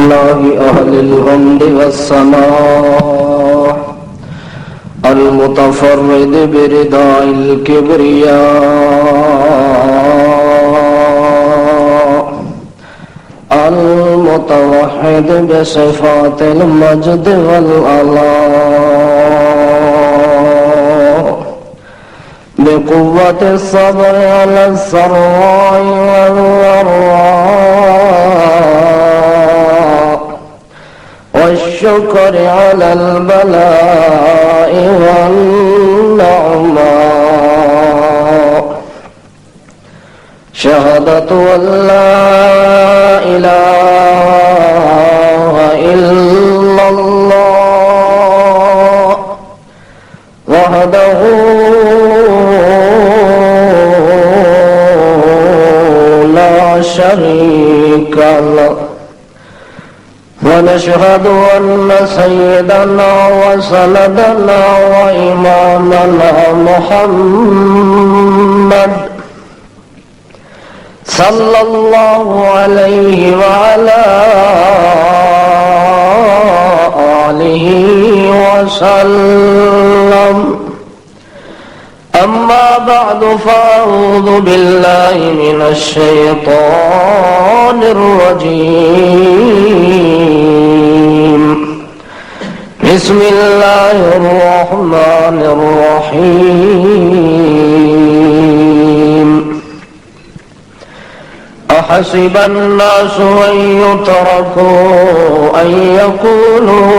لله أهل الحمد والصلاة المتفرد برداء الكبرياء المتوحد بصفات المجد والعلاء بقوة الصبر على السراء والضراء والشكر على البلاء والنعماء شهادة أن لا إله إلا الله وحده لا شريك له ونشهد أن سيدنا وسندنا وإمامنا محمد صلى الله عليه وعلى آله وسلم أما بعد فأعوذ بالله من الشيطان الرجيم بسم الله الرحمن الرحيم أحسب الناس أن يتركوا أن يقولوا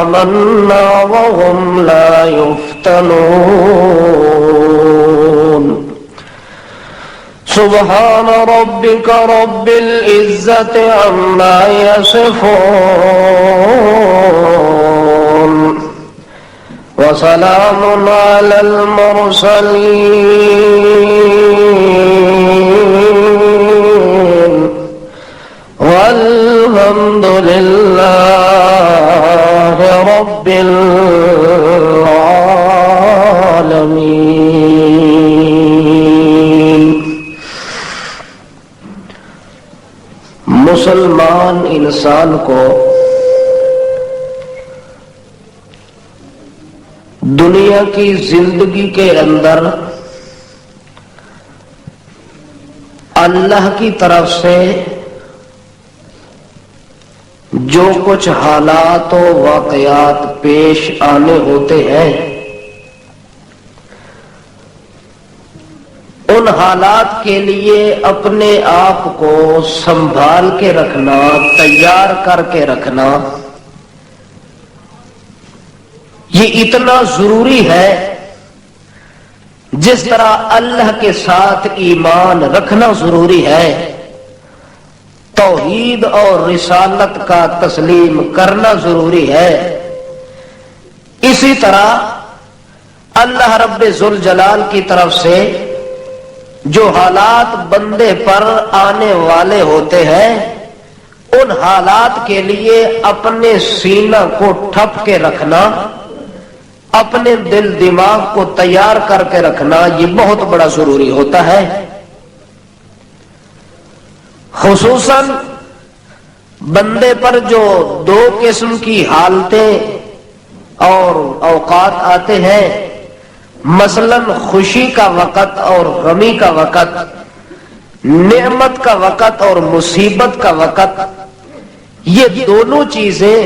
آمنا وهم لا يفتنون سبحان ربك رب العزة عما يصفون وسلام على المرسلين والحمد لله رب العالمين. مسلمان انسان کو دنیا کی زندگی کے اندر اللہ کی طرف سے جو کچھ حالات و واقعات پیش آنے ہوتے ہیں ان حالات کے لیے اپنے آپ کو سنبھال کے رکھنا، تیار کر کے رکھنا، یہ اتنا ضروری ہے جس طرح اللہ کے ساتھ ایمان رکھنا ضروری ہے، توحید اور رسالت کا تسلیم کرنا ضروری ہے، اسی طرح اللہ رب ذوالجلال کی طرف سے جو حالات بندے پر آنے والے ہوتے ہیں ان حالات کے لیے اپنے سینہ کو ٹھپ کے رکھنا، اپنے دل دماغ کو تیار کر کے رکھنا، یہ بہت بڑا ضروری ہوتا ہے۔ خصوصاً بندے پر جو دو قسم کی حالتیں اور اوقات آتے ہیں، مثلاً خوشی کا وقت اور غمی کا وقت، نعمت کا وقت اور مصیبت کا وقت، یہ دونوں چیزیں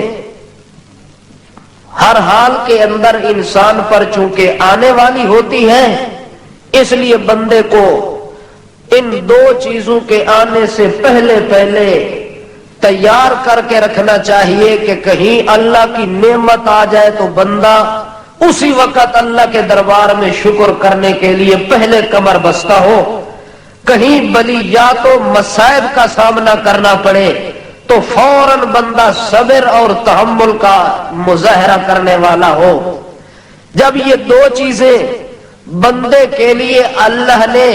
ہر حال کے اندر انسان پر چونکہ آنے والی ہوتی ہیں، اس لیے بندے کو ان دو چیزوں کے آنے سے پہلے تیار کر کے رکھنا چاہیے کہ کہیں اللہ کی نعمت آ جائے تو بندہ اسی وقت اللہ کے دربار میں شکر کرنے کے لیے پہلے کمر بستہ ہو، کہیں بلیات و مصائب کا سامنا کرنا پڑے تو فوراً بندہ صبر اور تحمل کا مظاہرہ کرنے والا ہو۔ جب یہ دو چیزیں بندے کے لیے اللہ نے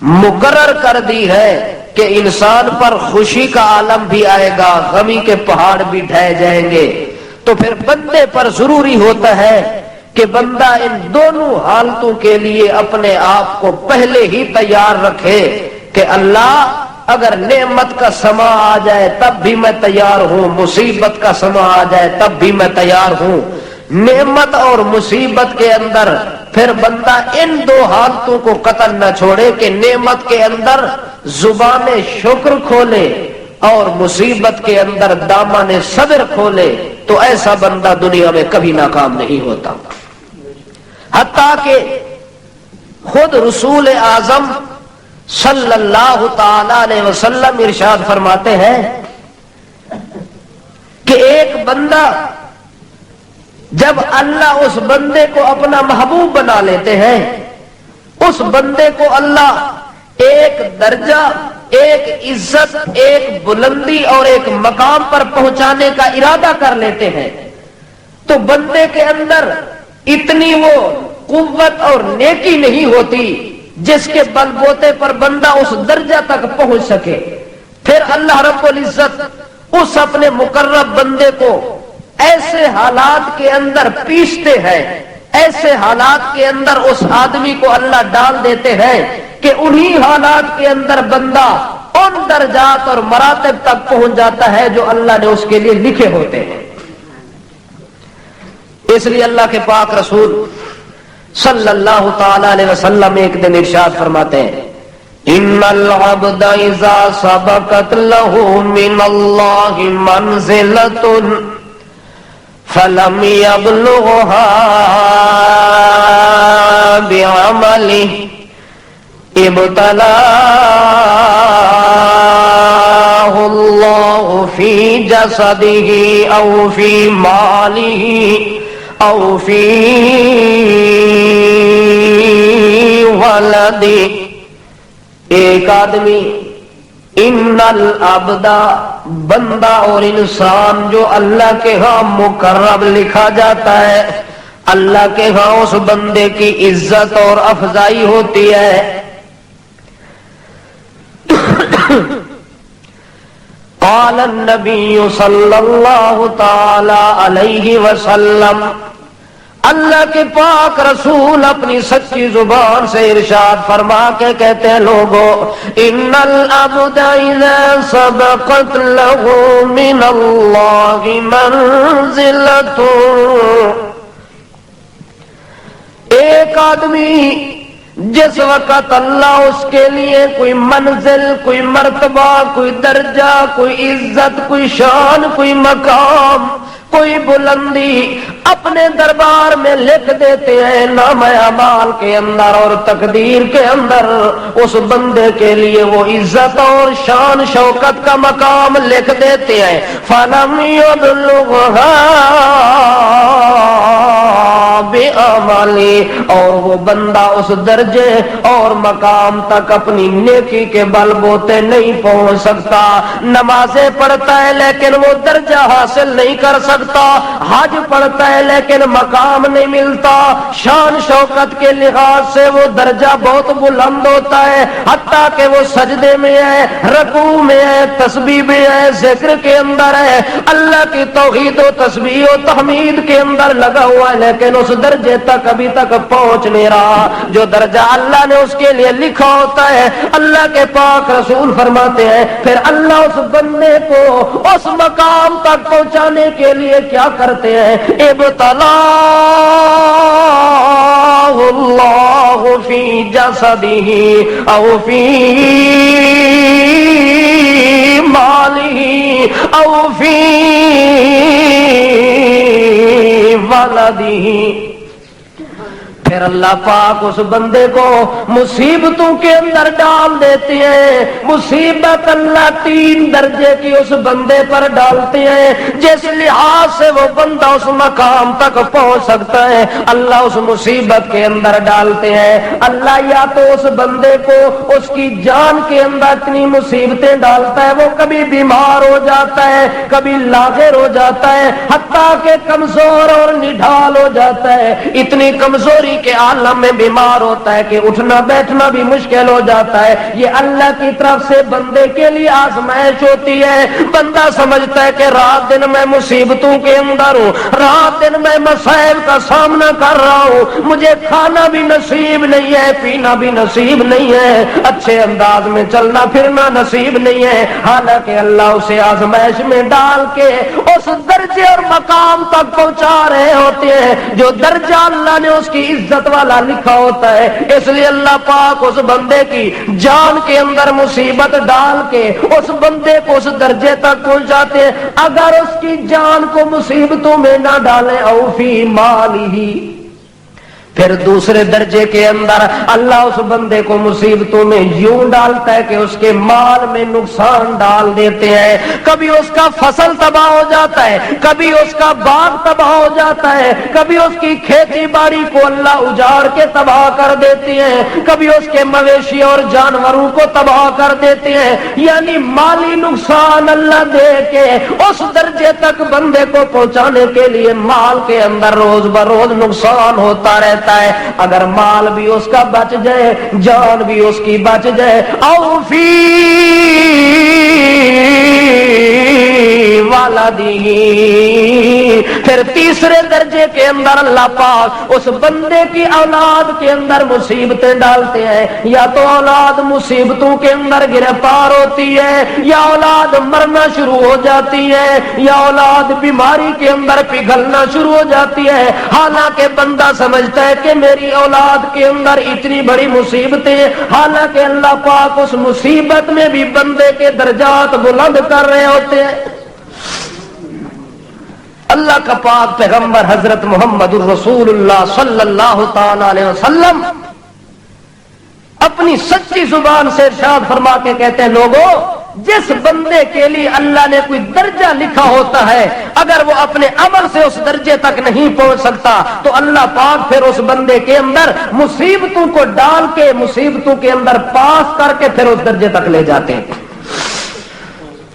مقرر کر دی ہے کہ انسان پر خوشی کا عالم بھی آئے گا، غمی کے پہاڑ بھی ڈھہ جائیں گے، تو پھر بندے پر ضروری ہوتا ہے کہ بندہ ان دونوں حالتوں کے لیے اپنے آپ کو پہلے ہی تیار رکھے کہ اللہ اگر نعمت کا سما آ جائے تب بھی میں تیار ہوں، مصیبت کا سما آ جائے تب بھی میں تیار ہوں۔ نعمت اور مصیبت کے اندر پھر بندہ ان دو حالتوں کو قطعاً نہ چھوڑے کہ نعمت کے اندر زبان شکر کھولے اور مصیبت کے اندر دامن صبر کھولے، تو ایسا بندہ دنیا میں کبھی ناکام نہیں ہوتا۔ حتیٰ کہ خود رسول اعظم صلی اللہ تعالی علیہ وسلم ارشاد فرماتے ہیں کہ ایک بندہ جب اللہ اس بندے کو اپنا محبوب بنا لیتے ہیں، اس بندے کو اللہ ایک درجہ، ایک عزت، ایک بلندی اور ایک مقام پر پہنچانے کا ارادہ کر لیتے ہیں، تو بندے کے اندر اتنی وہ قوت اور نیکی نہیں ہوتی جس کے بل بوتے پر بندہ اس درجہ تک پہنچ سکے۔ پھر اللہ رب العزت اس اپنے مقرب بندے کو ایسے حالات کے اندر پیستے ہیں، ایسے حالات کے اندر اس آدمی کو اللہ ڈال دیتے ہیں کہ انہی حالات کے اندر بندہ ان درجات اور مراتب تک پہنچ جاتا ہے جو اللہ نے اس کے لیے لکھے ہوتے ہیں۔ اس لیے اللہ کے پاک رسول صلی اللہ تعالی علیہ وسلم ایک دن ارشاد فرماتے ہیں، ان العبد اذا سبقت له من اللہ منزلۃ فلم يبلغها بعمله ابتلاه الله في جسده او في ماله او فی ولدی۔ ایک آدمی ان العبدا بندہ اور انسان جو اللہ کے ہاں مقرب لکھا جاتا ہے، اللہ کے ہاں اس بندے کی عزت اور افضائی ہوتی ہے۔ قال النبی صلی اللہ تعالی علیہ وسلم، اللہ کے پاک رسول اپنی سچی زبان سے ارشاد فرما کے کہتے ہیں، لوگو ان العبد اذا سبقت له من اللہ منزلۃ، ایک آدمی جس وقت اللہ اس کے لیے کوئی منزل، کوئی مرتبہ، کوئی درجہ، کوئی عزت، کوئی شان، کوئی مقام، کوئی بلندی اپنے دربار میں لکھ دیتے ہیں نامہ اعمال کے اندر اور تقدیر کے اندر، اس بندے کے لیے وہ عزت اور شان شوکت کا مقام لکھ دیتے ہیں، فَلَمْ يَبْلُغْهَا بِعَمَلِهِ، اور وہ بندہ اس درجے اور مقام تک اپنی نیکی کے بل بوتے نہیں پہنچ سکتا۔ نمازیں پڑھتا ہے لیکن وہ درجہ حاصل نہیں کر سکتا، حج پڑھتا ہے لیکن مقام نہیں ملتا، شان شوکت کے لحاظ سے وہ درجہ بہت بلند ہوتا ہے، حتیٰ کہ وہ سجدے میں ہے، رکوع میں ہے، تسبیح میں ہے، ذکر کے اندر ہے، اللہ کی توحید و تسبیح و تحمید کے اندر لگا ہوا ہے، لیکن اس درجے تک ابھی تک پہنچ نہیں رہا جو درجہ اللہ نے اس کے لیے لکھا ہوتا ہے۔ اللہ کے پاک رسول فرماتے ہیں پھر اللہ اس بندے کو اس مقام تک پہنچانے کے لیے کیا کرتے ہیں، ابتلاه اللہ فی جسدہ او فی مالہ او فی ولدہ، پھر اللہ پاک اس بندے کو مصیبتوں کے اندر ڈال دیتے ہیں۔ مصیبت اللہ 3 درجے کی اس بندے پر ڈالتے ہیں، جس لحاظ سے وہ بندہ اس مقام تک پہنچ سکتا ہے اللہ اس مصیبت کے اندر ڈالتے ہیں۔ اللہ یا تو اس بندے کو اس کی جان کے اندر اتنی مصیبتیں ڈالتا ہے، وہ کبھی بیمار ہو جاتا ہے، کبھی لاغر ہو جاتا ہے، حتیٰ کہ کمزور اور نڈھال ہو جاتا ہے۔ اتنی کمزوری کے عالم میں بیمار ہوتا ہے کہ اٹھنا بیٹھنا بھی مشکل ہو جاتا ہے، یہ اللہ کی طرف سے بندے کے لیے آزمائش ہوتی ہے۔ بندہ سمجھتا ہے کہ رات دن میں مصیبتوں کے اندر ہوں، رات دن میں مسائل کا سامنا کر رہا ہوں، مجھے کھانا بھی نصیب نہیں ہے، پینا بھی نصیب نہیں ہے، اچھے انداز میں چلنا پھرنا نصیب نہیں ہے، حالانکہ اللہ اسے آزمائش میں ڈال کے اس درجے اور مقام تک پہنچا رہے ہوتے ہیں جو درجہ اللہ نے اس کی عزت والا لکھا ہوتا ہے۔ اس لیے اللہ پاک اس بندے کی جان کے اندر مصیبت ڈال کے اس بندے کو اس درجے تک پہنچاتے ہیں۔ اگر اس کی جان کو مصیبتوں میں نہ ڈالے او فی مالہ، پھر دوسرے درجے کے اندر اللہ اس بندے کو مصیبتوں میں یوں ڈالتا ہے کہ اس کے مال میں نقصان ڈال دیتے ہیں۔ کبھی اس کا فصل تباہ ہو جاتا ہے، کبھی اس کا باغ تباہ ہو جاتا ہے، کبھی اس کی کھیتی باڑی کو اللہ اجاڑ کے تباہ کر دیتے ہیں، کبھی اس کے مویشی اور جانوروں کو تباہ کر دیتے ہیں۔ یعنی مالی نقصان اللہ دے کے اس درجے تک بندے کو پہنچانے کے لیے مال کے اندر روز بروز نقصان ہوتا رہتا ہے۔ اگر مال بھی اس کا بچ جائے، جان بھی اس کی بچ جائے، او فی والدی، پھر تیسرے درجے کے اندر اللہ پاک اس بندے کی اولاد کے اندر مصیبتیں ڈالتے ہیں۔ یا تو اولاد مصیبتوں کے اندر گرفتار ہوتی ہے، یا اولاد مرنا شروع ہو جاتی ہے، یا اولاد بیماری کے اندر پگھلنا شروع ہو جاتی ہے۔ حالانکہ بندہ سمجھتا ہے کہ میری اولاد کے اندر اتنی بڑی مصیبتیں، حالانکہ اللہ پاک اس مصیبت میں بھی بندے کے درجات بلند کر رہے ہوتے ہیں۔ اللہ کا پاک پیغمبر حضرت محمد الرسول اللہ صلی اللہ تعالی علیہ وسلم اپنی سچی زبان سے ارشاد فرما کے کہتے ہیں، لوگوں جس بندے کے لیے اللہ نے کوئی درجہ لکھا ہوتا ہے، اگر وہ اپنے عمل سے اس درجے تک نہیں پہنچ سکتا تو اللہ پاک پھر اس بندے کے اندر مصیبتوں کو ڈال کے مصیبتوں کے اندر پاس کر کے پھر اس درجے تک لے جاتے ہیں۔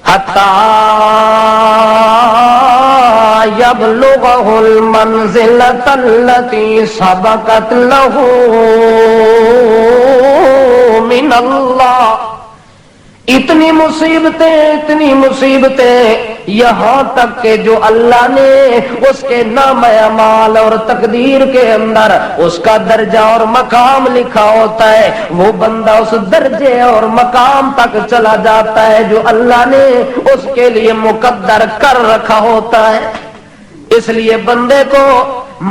حتی یبلغہ المنزلۃ التی سبقت لہ من اللہ، اتنی مصیبتیں یہاں تک کہ جو اللہ نے اس کے نام اعمال اور تقدیر کے اندر اس کا درجہ اور مقام لکھا ہوتا ہے، وہ بندہ اس درجے اور مقام تک چلا جاتا ہے جو اللہ نے اس کے لیے مقدر کر رکھا ہوتا ہے۔ اس لیے بندے کو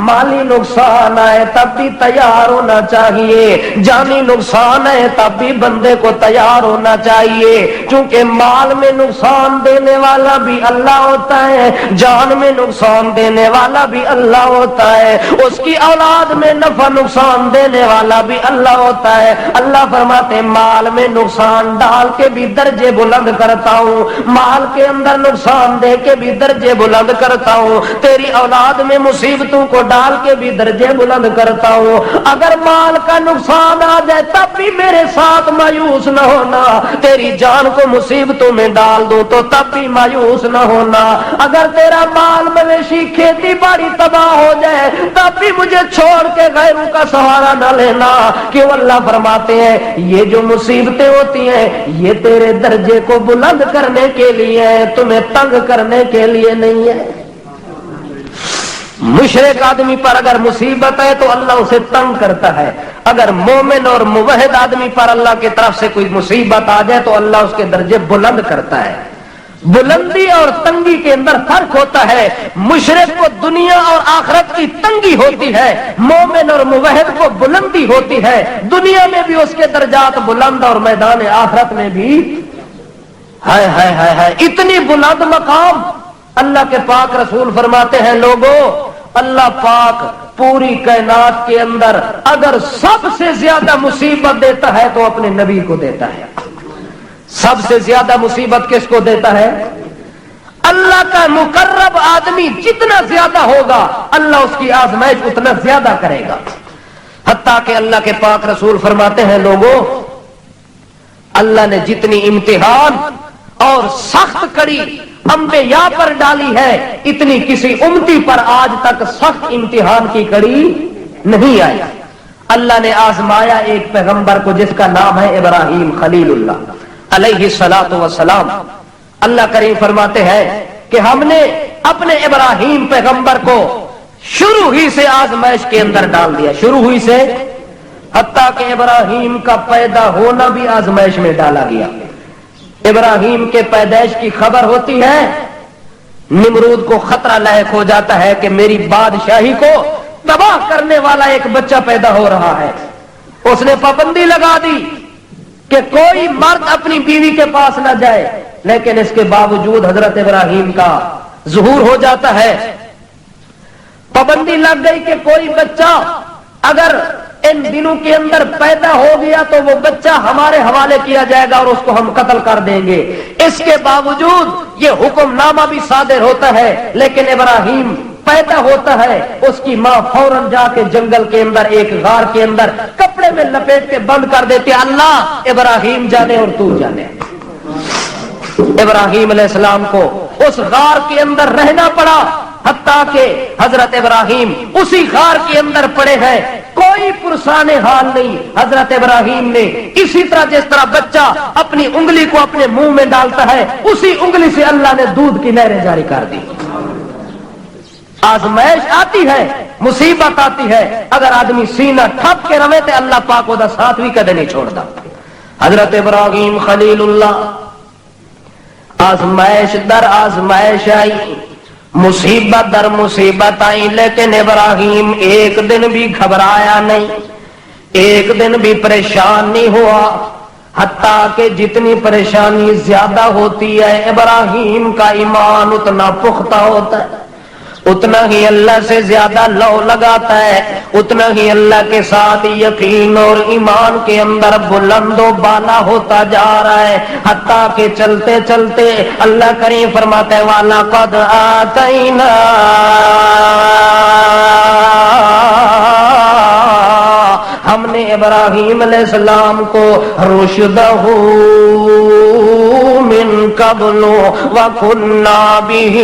مالی نقصان آئے تب بھی تیار ہونا چاہیے، جانی نقصان ہے تب بھی بندے کو تیار ہونا چاہیے، کیونکہ مال میں نقصان دینے والا بھی اللہ ہوتا ہے، جان میں نقصان دینے والا بھی اللہ ہوتا ہے، اس کی اولاد میں نفع نقصان دینے والا بھی اللہ ہوتا ہے۔ اللہ فرماتے ہیں مال میں نقصان ڈال کے بھی درجے بلند کرتا ہوں، مال کے اندر نقصان دے کے بھی درجے بلند کرتا ہوں، تیری اولاد میں مصیبتوں کو ڈال کے بھی درجے بلند کرتا ہوں۔ اگر مال کا نقصان آ جائے تب بھی میرے ساتھ مایوس نہ ہونا، تیری جان کو مصیبتوں میں ڈال دوں تو تب بھی مایوس نہ ہونا، اگر تیرا مال مویشی کھیتی باڑی تباہ ہو جائے تب بھی مجھے چھوڑ کے غیروں کا سہارا نہ لینا، کیوں اللہ فرماتے ہیں یہ جو مصیبتیں ہوتی ہیں یہ تیرے درجے کو بلند کرنے کے لیے ہے، تمہیں تنگ کرنے کے لیے نہیں ہے۔ مشرک آدمی پر اگر مصیبت ہے تو اللہ اسے تنگ کرتا ہے، اگر مومن اور موحد آدمی پر اللہ کی طرف سے کوئی مصیبت آ جائے تو اللہ اس کے درجے بلند کرتا ہے۔ بلندی اور تنگی کے اندر فرق ہوتا ہے، مشرک کو دنیا اور آخرت کی تنگی ہوتی ہے، مومن اور موحد کو بلندی ہوتی ہے، دنیا میں بھی اس کے درجات بلند اور میدان آخرت میں بھی ہے اتنی بلند مقام۔ اللہ کے پاک رسول فرماتے ہیں لوگوں، اللہ پاک پوری کائنات کے اندر اگر سب سے زیادہ مصیبت دیتا ہے تو اپنے نبی کو دیتا ہے۔ سب سے زیادہ مصیبت کس کو دیتا ہے؟ اللہ کا مقرب آدمی جتنا زیادہ ہوگا اللہ اس کی آزمائش اتنا زیادہ کرے گا، حتیٰ کہ اللہ کے پاک رسول فرماتے ہیں لوگوں، اللہ نے جتنی امتحان اور سخت کڑی انبیاء پر ڈالی ہے اتنی کسی امتی پر آج تک سخت امتحان کی کڑی نہیں آئی۔ اللہ نے آزمایا ایک پیغمبر کو جس کا نام ہے ابراہیم خلیل اللہ علیہ الصلوۃ والسلام. اللہ کریم فرماتے ہیں کہ ہم نے اپنے ابراہیم پیغمبر کو شروع ہی سے آزمائش کے اندر ڈال دیا، شروع ہوئی سے، حتیٰ کہ ابراہیم کا پیدا ہونا بھی آزمائش میں ڈالا گیا. ابراہیم کے پیدائش کی خبر ہوتی ہے، نمرود کو خطرہ لاحق ہو جاتا ہے کہ میری بادشاہی کو تباہ کرنے والا ایک بچہ پیدا ہو رہا ہے. اس نے پابندی لگا دی کہ کوئی مرد اپنی بیوی کے پاس نہ جائے، لیکن اس کے باوجود حضرت ابراہیم کا ظہور ہو جاتا ہے. پابندی لگ گئی کہ کوئی بچہ اگر ان دنوں کے اندر پیدا ہو گیا تو وہ بچہ ہمارے حوالے کیا جائے گا اور اس کو ہم قتل کر دیں گے. اس کے باوجود یہ حکم نامہ بھی صادر ہوتا ہے، لیکن ابراہیم پیدا ہوتا ہے، اس کی ماں فوراً جا کے جنگل کے اندر ایک غار کے اندر کپڑے میں لپیٹ کے بند کر دیتے، اللہ ابراہیم جانے اور تو جانے. ابراہیم علیہ السلام کو اس غار کے اندر رہنا پڑا، حتیٰ کہ حضرت ابراہیم اسی غار کے اندر پڑے ہیں، کوئی پرسان حال نہیں. حضرت ابراہیم نے اسی طرح جس طرح بچہ اپنی انگلی کو اپنے منہ میں ڈالتا ہے، اسی انگلی سے اللہ نے دودھ کی نہریں جاری کر دی. آزمائش آتی ہے، مصیبت آتی ہے، اگر آدمی سینہ ٹھپ کے روے تو اللہ پاک دا ساتھ بھی کدے نہیں چھوڑتا. حضرت ابراہیم خلیل اللہ آزمائش در آزمائش آئی، مصیبت در مصیبت آئی، لیکن ابراہیم ایک دن بھی گھبرایا نہیں، ایک دن بھی پریشان نہیں ہوا. حتیٰ کہ جتنی پریشانی زیادہ ہوتی ہے ابراہیم کا ایمان اتنا پختہ ہوتا ہے، اتنا ہی اللہ سے زیادہ لو لگاتا ہے، اتنا ہی اللہ کے ساتھ یقین اور ایمان کے اندر بلند و بالا ہوتا جا رہا ہے. حتیٰ کہ چلتے چلتے اللہ کریم فرماتے ہیں وَلَقَدْ آتَيْنَا ہم نے ابراہیم علیہ السلام کو رشدہ من قبل وَكُنَّا بِهِ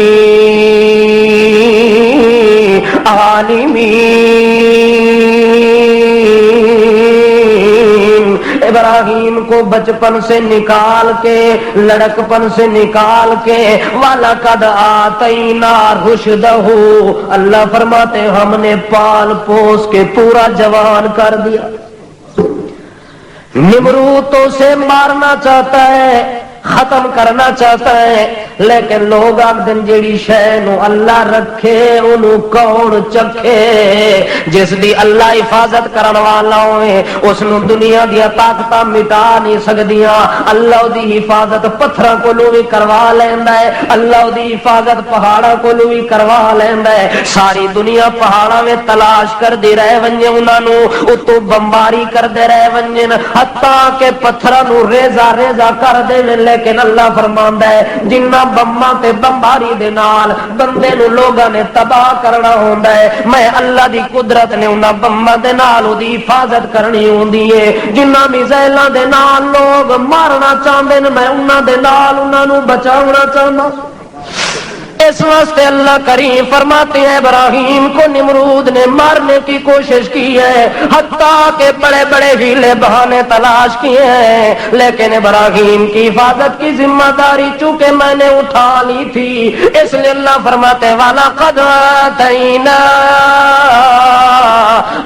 عالمین. ابراہیم کو بچپن سے نکال کے، لڑکپن سے نکال کے وَلَقَدْ آتَيْنَا رُشْدَهُ، اللہ فرماتے ہیں ہم نے پال پوس کے پورا جوان کر دیا. نمرود تو اسے مارنا چاہتا ہے، ختم کرنا چاہتا ہے، لیکن لوگ آخدن جیڑی شے نو اللہ رکھے انہوں کون چکھے. جس دی اللہ حفاظت کرن والا ہوئے اس نو دنیا دیا طاقتاں مٹا نہیں سکدیاں. اللہ دی حفاظت پتھراں کولوں بھی کروا لیندا ہے، اللہ دی حفاظت پہاڑاں کولوں بھی کروا لیندا ہے. ساری دنیا پہاڑاں میں تلاش کر دی رہے ونجے انہاں نو اتوں بمباری کر دے رہے ونجن، حتیٰ کہ پتھراں نو ریزا ریزا کر دے، لیکن اللہ فرماندا ہے جنہ بمباں تے بمباری دے نال بندے نو لوگاں نے تباہ کرنا ہوندا ہے، میں اللہ دی قدرت نے انہاں بمباں دے نال دی حفاظت کرنی ہوندی ہے. جنہ میزائلاں دے نال لوگ مارنا چاہندے نے میں انہاں دے نال انہاں نو بچاونا چاہندا. اس واسطے اللہ کریم فرماتے ہیں ابراہیم کو نمرود نے مارنے کی کوشش کی ہے، حتیٰ کہ بڑے بڑے ہیلے بہانے تلاش کیے ہیں، لیکن ابراہیم کی حفاظت کی ذمہ داری چونکہ میں نے اٹھا لی تھی، اس لیے اللہ فرماتے ہیں وَلَقَدْ آتَيْنَا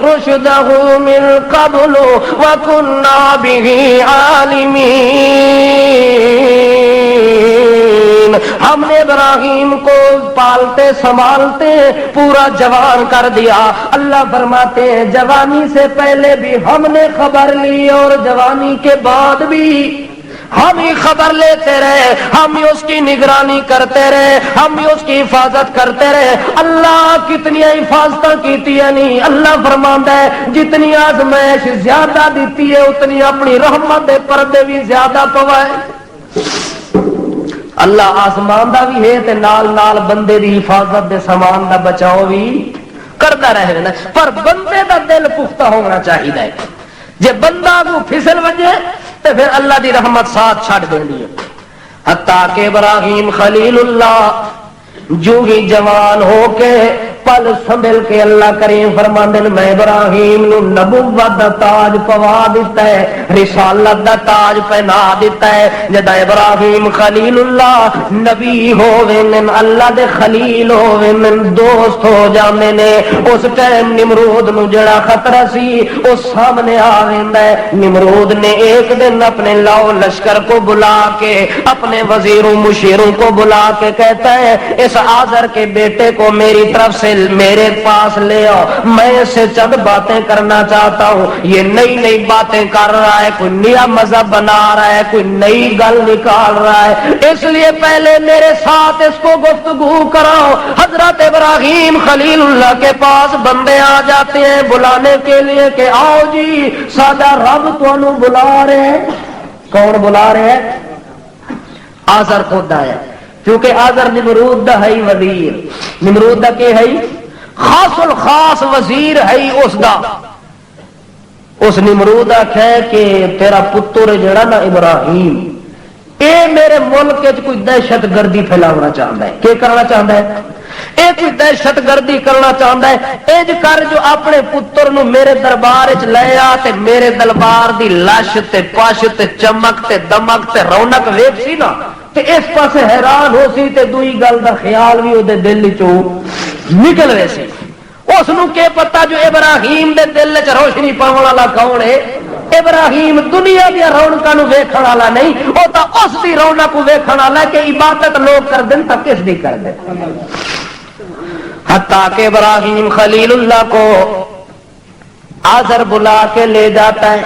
رُشْدَهُ مِن قَبْلُ وَكُنَّا بِهِ عَالِمِينَ. ہم نے ابراہیم کو پالتے سنبھالتے پورا جوان کر دیا. اللہ فرماتے ہیں جوانی سے پہلے بھی ہم نے خبر لی اور جوانی کے بعد بھی ہم ہی خبر لیتے رہے، ہم ہی اس کی نگرانی کرتے رہے، ہم ہی اس کی حفاظت کرتے رہے. اللہ کتنی حفاظتیں کیتی ہے نہیں. اللہ فرماندا ہے جتنی آزمائش زیادہ دیتی ہے اتنی اپنی رحمت دے پردے بھی زیادہ پوائے. اللہ آسمان دا بھی ہے تے نال نال بندے دی حفاظت دے سامان دا بچاؤ بھی کرتا رہے نا، پر بندے دا دل پختہ ہونا چاہیے. جے بندہ کو پھسل وجے تے پھر اللہ دی رحمت ساتھ چھڑ دینی ہے. حتیٰ کہ ابراہیم خلیل اللہ جو ہی جوان ہو کے پل سنبھل کے اللہ کریم فرماندے نے میں ابراہیم نو نبوت دا تاج پوا دیتا ہے، رسالت دا تاج پہنا دیتا ہے۔ جدا ابراہیم خلیل اللہ نبی ہووے من اللہ دے خلیل ہووے من دوست ہو جاندے نے، اس ٹائم نمرود نو جڑا خطرہ سی وہ سامنے آ ویندا ہے۔ نمرود نے ایک دن اپنے لاؤ لشکر کو بلا کے، اپنے وزیروں مشیروں کو بلا کے کہتا ہے اس آزر کے بیٹے کو میری طرف سے میرے پاس لے آؤ، میں اس سے چند باتیں کرنا چاہتا ہوں۔ یہ نئی نئی باتیں کر رہا ہے، کوئی نیا مذہب بنا رہا ہے، کوئی نئی گل نکال رہا ہے، اس لیے پہلے میرے ساتھ اس کو گفتگو کراؤ۔ حضرت ابراہیم خلیل اللہ کے پاس بندے آ جاتے ہیں بلانے کے لیے کہ آؤ جی سادہ رب تانوں بلا رہے ہیں۔ کون بلا رہے ہیں؟ آزر خود آیا، کیونکہ آزر نمرود دا ہے وزیر، نمرود دا کہ ہے خاص الخاص وزیر ہے اس دا۔ اس نمرود آخیا کہ تیرا پتر جڑا نا ابراہیم اے میرے ملک کوئی دہشت گردی پھیلانا چاہتا ہے۔ کیا کرنا چاہتا ہے؟ اے کوئی دہشت گردی کرنا چاہتا ہے۔ انج کر جو اپنے پتر نو میرے دربار وچ لے آ تے میرے دربار دی لش تے پش تے چمک تے دمک تے رونق ویکھ سی نا تے اس پاسے حیران ہو سی تے دوئی گل دا خیال بھی اودے دل وچوں نکل وے سی۔ اس نو کہ پتہ جو ابراہیم دے دل وچ روشنی پاون والا کون ہے؟ ابراہیم دنیا دی رونقاں نو ویکھن والا نہیں، او تا اس دی رونق کو ویکھن والا کہ عبادت لوگ کر دین تا کس دی کر دین۔ حتیٰ کہ ابراہیم خلیل اللہ کو آزر بلا کے لے جاتا ہے،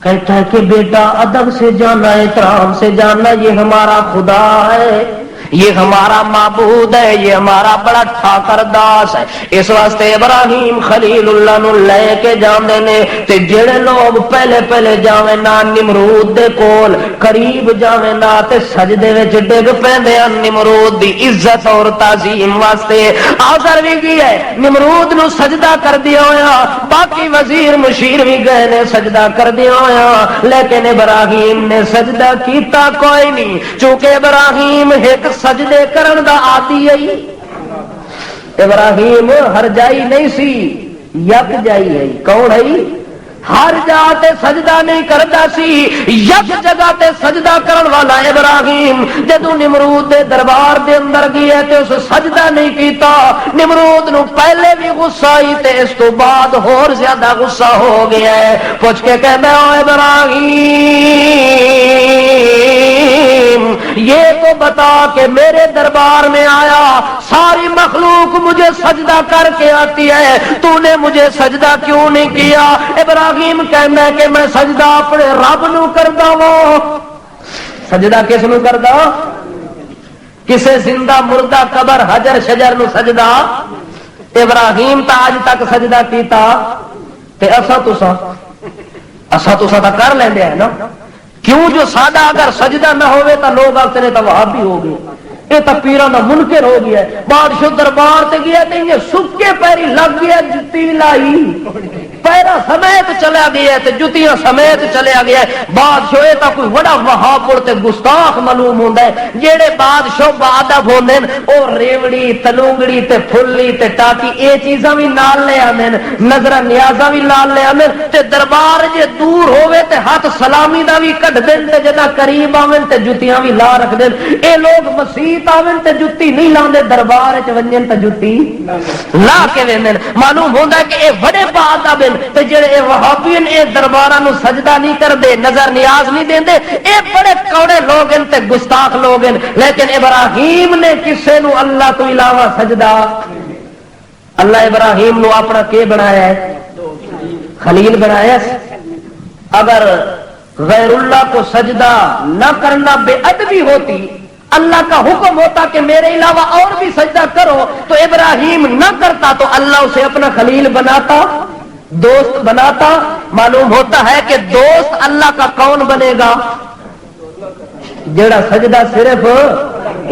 کہتا ہے کہ بیٹا ادب سے جانا، احترام سے جانا، یہ ہمارا خدا ہے، یہ ہمارا معبود ہے، یہ ہمارا بڑا ٹھاکر داس ہے۔ اس واسطے ابراہیم خلیل اللہ نو لے کے جاندے نے تے جڑے لوگ پہلے پہلے جاویں نا نمرود دے کول قریب جاویں نا تے سجدے وچ ڈگ پیندے ہیں نمرود دی عزت اور تعظیم واسطے۔ آزر بھی گیا ہے نمرود نو سجدہ کر دیا ہویا، باقی وزیر مشیر بھی گئے نے سجدہ کر دیا ہویا، لیکن ابراہیم نے سجدہ کیتا کوئی نہیں، چونکہ ابراہیم ایک سجدے کرن دا عادی ہے۔ ابراہیم ہر جائی نہیں سی، یک جائی ہے۔ کون ہے؟ ہر جا تے سجدہ نہیں کردا سی، یک جگہ تے سجدہ کرن والا ابراہیم جدوں نمرود دے دربار دے اندر گیا تے اس سجدہ نہیں کیتا۔ نمرود نو پہلے بھی غصہ آئی تے اس تو بعد اور زیادہ غصہ ہو گیا ہے۔ پوچھ کے کہتا ہے ابراہیم یہ تو بتا کہ میرے دربار میں آیا ساری مخلوق مجھے سجدہ کر کے آتی ہے، تو نے مجھے سجدہ کیوں نہیں کیا؟ ابراہیم کہنا ہے کہ میں سجدہ اپنے رب نو کردا ہوں۔ سجدہ کس نو کردا؟ کسے زندہ مردہ قبر حجر شجر نو سجدہ؟ ابراہیم تا آج تک سجدہ کیتا تے اسا تسا تا کر لیندے ہیں نا؟ کیوں جو سادہ اگر سجدہ نہ ہوئے تو لوگ آتے نے تو وہابی ہو گئے، یہ تو پیران دا منکر ہو گیا ہے۔ بادشاہ دربار تے گیا تے یہ سکے پیری لگ گیا، جتی لائی پیرا سمیت چلا گیا تے جتیاں سمیت چلیا گیا ہے۔ بادشاہ یہ تو کوئی بڑا وہابڑ تے گستاخ معلوم ہوندا ہے۔ جیڑے بادشاہ بادب ہوندے او ریوڑی تلونگڑی تے پھلی تے ٹاکی اے چیزاں بھی نال لے آندے، نظر نیازاں بھی نال لے آندے تے دربار جے دور ہوے تے ہاتھ سلامی دا بھی کڈ دین تے جدا قریب آویں تے جتیاں بھی لا رکھ دین۔ اے لوگ مسیت آویں تے جتی نہیں لاندے، دربار وچ ونجن تے جتی لا کے ویندن۔ معلوم ہوندا ہے کہ اے بڑے بادب تے جڑے اے وہابین اے درباراں نو سجدہ نہیں کردے، نظر نیاز نہیں دیندے، اے بڑے کوڑے لوگ ہیں تے گستاخ لوگ ہیں۔ لیکن ابراہیم نے کسے نو اللہ تو علاوہ سجدہ، اللہ ابراہیم نو اپنا کے بنایا ہے؟ خلیل بنایا ہے۔ اگر غیر اللہ کو سجدہ نہ کرنا بے ادبی ہوتی، اللہ کا حکم ہوتا کہ میرے علاوہ اور بھی سجدہ کرو، تو ابراہیم نہ کرتا تو اللہ اسے اپنا خلیل بناتا، دوست بناتا۔ معلوم ہوتا ہے کہ دوست اللہ کا کون بنے گا؟ جیڑا سجدہ صرف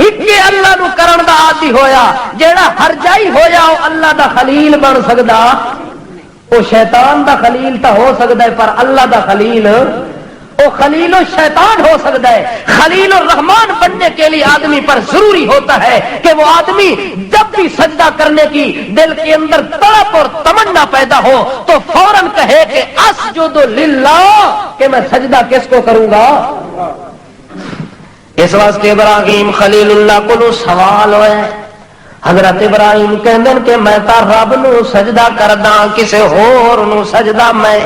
ایک اللہ نو کرن دا عادی ہویا، جیڑا ہر جائی ہویا وہ اللہ دا خلیل بن سکدا۔ وہ شیطان دا خلیل تا ہو سکتا ہے پر اللہ دا خلیل وہ خلیل الشیطان ہو سکتا ہے. خلیل الرحمان بننے کے لیے آدمی پر ضروری ہوتا ہے کہ وہ آدمی جب بھی سجدہ کرنے کی دل کے اندر تڑپ اور تمنا پیدا ہو تو فوراً کہے کہ اسجد للہ، کہ میں سجدہ کس کو کروں گا. اس واسطے ابراہیم خلیل اللہ کو سوال ہوئے. حضرت ابراہیم کہندے کہ میں تا رب نو سجدہ کردا، کسے ہور نو سجدہ میں.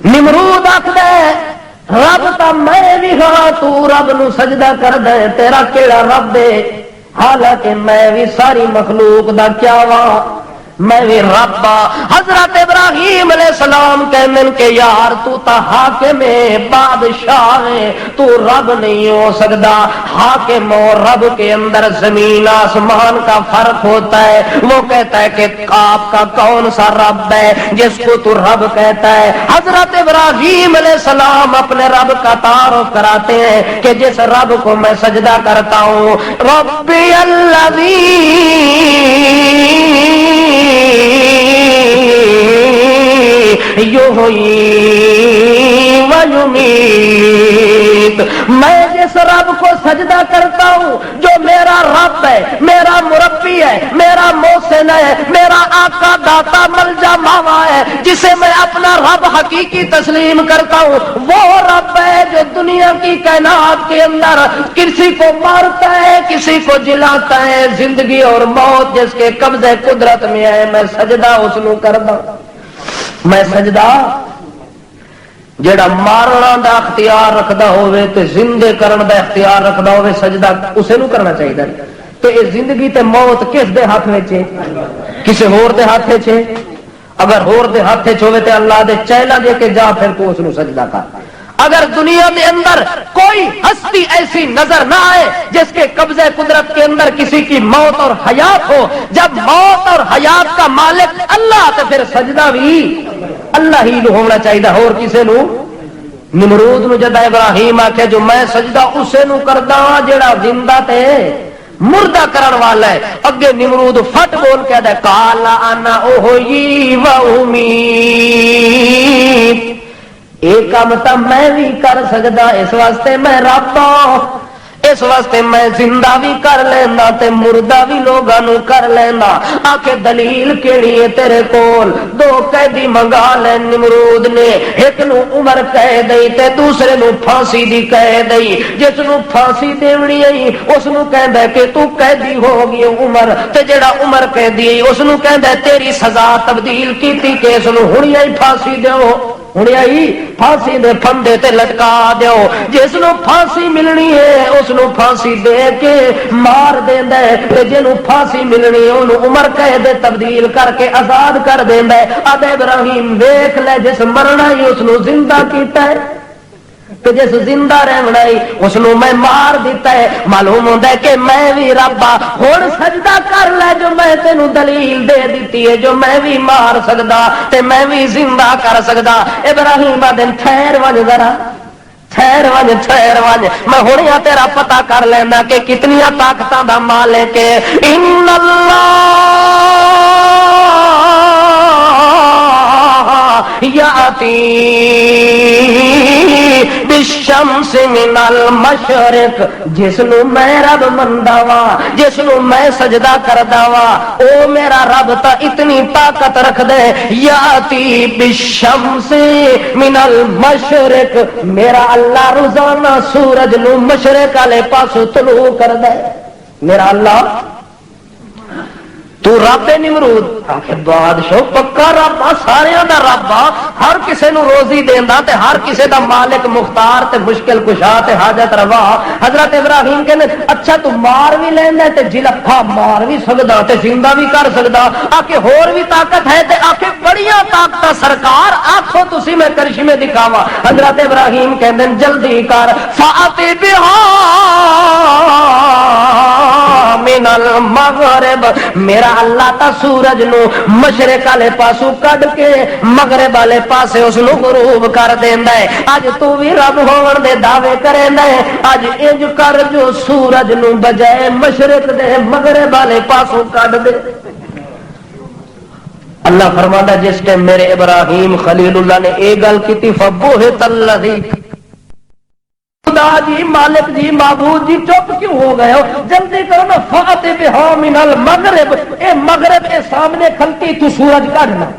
نمرود آکھدا رب تا میں بھی ہاں، تو رب نو سجدہ کر دے، تیرا کیڑا رب ہے؟ حالانکہ میں بھی ساری مخلوق دا کیا وا، میں بھی رب. حضرت ابراہیم علیہ السلام کہنے کہ یار تو تا حاکم ہے، بادشاہ ہے، تو رب نہیں ہو سکتا. حاکم اور رب کے اندر زمین آسمان کا فرق ہوتا ہے. وہ کہتا ہے کہ آپ کا کون سا رب ہے جس کو تو رب کہتا ہے؟ حضرت ابراہیم علیہ السلام اپنے رب کا تعارف کراتے ہیں کہ جس رب کو میں سجدہ کرتا ہوں، ربی الذی یحیی و یمیت. میں جس رب کو سجدہ کرتا ہوں جو میرا رب ہے، میرا مربی ہے، میرا محسن ہے، میرا آقا داتا ملجا ماوا ہے، جسے میں اپنا رب حقیقی تسلیم کرتا ہوں، وہ رب ہے جو دنیا کی کائنات کے اندر کسی کو مارتا ہے، کسی کو جلاتا ہے. زندگی اور موت جس کے قبضے قدرت میں ہے، میں سجدہ اس نو کردا. میں سجدہ جیڑا مارنا دا اختیار رکھدا ہوئے تے زندے کرن دا اختیار رکھدا ہوئے، سجدہ اسے نو کرنا چاہیے. تو یہ زندگی تے موت کس دے ہاتھ وچ ہے؟ کسے ہور دے ہاتھ وچ ہے. اگر ہور دے ہاتھ وچ ہوے تے اللہ دے چیلا دے کے جا پھر تو اس نو سجدہ کر. اگر دنیا کے اندر کوئی ہستی ایسی نظر نہ آئے جس کے قبضے قدرت کے اندر کسی کی موت اور حیات ہو، جب موت اور حیات کا مالک اللہ تو پھر سجدہ بھی اللہ ہی نو ہونا چاہیے، اور کسی نو. نمرود نو جدا ابراہیم آکھے جو میں سجدہ اسے نو کردا جڑا زندہ تے مردہ کرن والا ہے. اگے نمرود فٹ بول کے دے کالا انا اوہی و امید. ایک کام تو میں بھی کر سکتا، اس واسطے میں رب ہوں، اس واسطے میں زندہ بھی کر لینا تے مردہ بھی لوگاں نو کر لینا. آکے دلیل کیڑی ہے تیرے کول؟ دو قیدی منگا لے نمرود نے، ایک نو عمر قید دئی تے دوسرے نو پھانسی دی قید دئی. جس نو پھانسی دیونی ہے اس نو کہندا کہ تو قیدی ہو گئی عمر، تے جڑا عمر قیدی اس نو کہندا تیری سزا تبدیل کیتی کہ اس نو ہن ہی پھانسی دیو، ہن ہی پھانسی دے پھندے تے لٹکا دیو. جس نو پھانسی ملنی ہے اس نو پھانسی دے کے مار دیندا ہے، تے جنوں پھانسی ملنی ہے اونوں عمر قید تبدیل کر کے آزاد کر دیندا ہے. ادے ابراہیم ویکھ لے جس مرنا ہی اس نو زندہ کیتا ہے تے جس زندہ رہنا ہی اس نو میں مار دیتا ہے. معلوم ہوندا ہے کہ میں بھی رب ہاں. ہن سجدہ کر لے جو میں تینوں دلیل دے دیتی ہے، جو میں بھی مار سکدا تے میں بھی زندہ کر سکدا. ابراہیم دن ٹھہر ون ذرا، ٹھہر ون ٹھہر ون، میں ہن یا تیرا پتہ کر لینا کہ کتنی طاقتاں دا مالک ہے. ان اللہ یاتی بالشمس من المشرق. جس نو میں رب مندا وا، جس نو میں سجدہ کردا وا، او میرا رب تا اتنی طاقت رکھ دے. یاتی بالشمس من المشرق، میرا اللہ روزانہ سورج نو مشرق والے پاسوں طلوع کردا ہے. میرا اللہ تو رب نمرود بادشاہ پکا رب، سارے دا رب، ہر کسے نو روزی دیندا تے ہر کسے دا مالک مختار تے مشکل کشا تے حاجت روا. حضرت ابراہیم کہنے اچھا تو مار بھی لیندا تے جلفا مار بھی سکدا تے زندہ بھی کر سکدا. آکے ہور بھی طاقت ہے تے آکے بڑیاں طاقت سرکار آکھو تسی میں کرشمے دکھاواں. حضرت ابراہیم کہندے جلدی کر فاتی بہا من المغرب. میرا اللہ تا سورج نو مشرق والے پاسوں کڈ کے مغرب والے پاسے اس نو غروب کر دیندا ہے. اج تو بھی رب ہون دے دعوے کریندا ہے. اج انج کر جو سورج نو بجائے مشرق دے مغرب والے پاسوں کڈ دے. اللہ فرماتا جس ٹائم میرے ابراہیم خلیل اللہ نے ایک گل کی تھی فبہت الذی خدا جی مالک جی معبود جی چپ کیوں ہو گئے ہو جلدی کرو نا فاتح بہا من المغرب اے مغرب اے سامنے کھلتی تو سورج کڈنا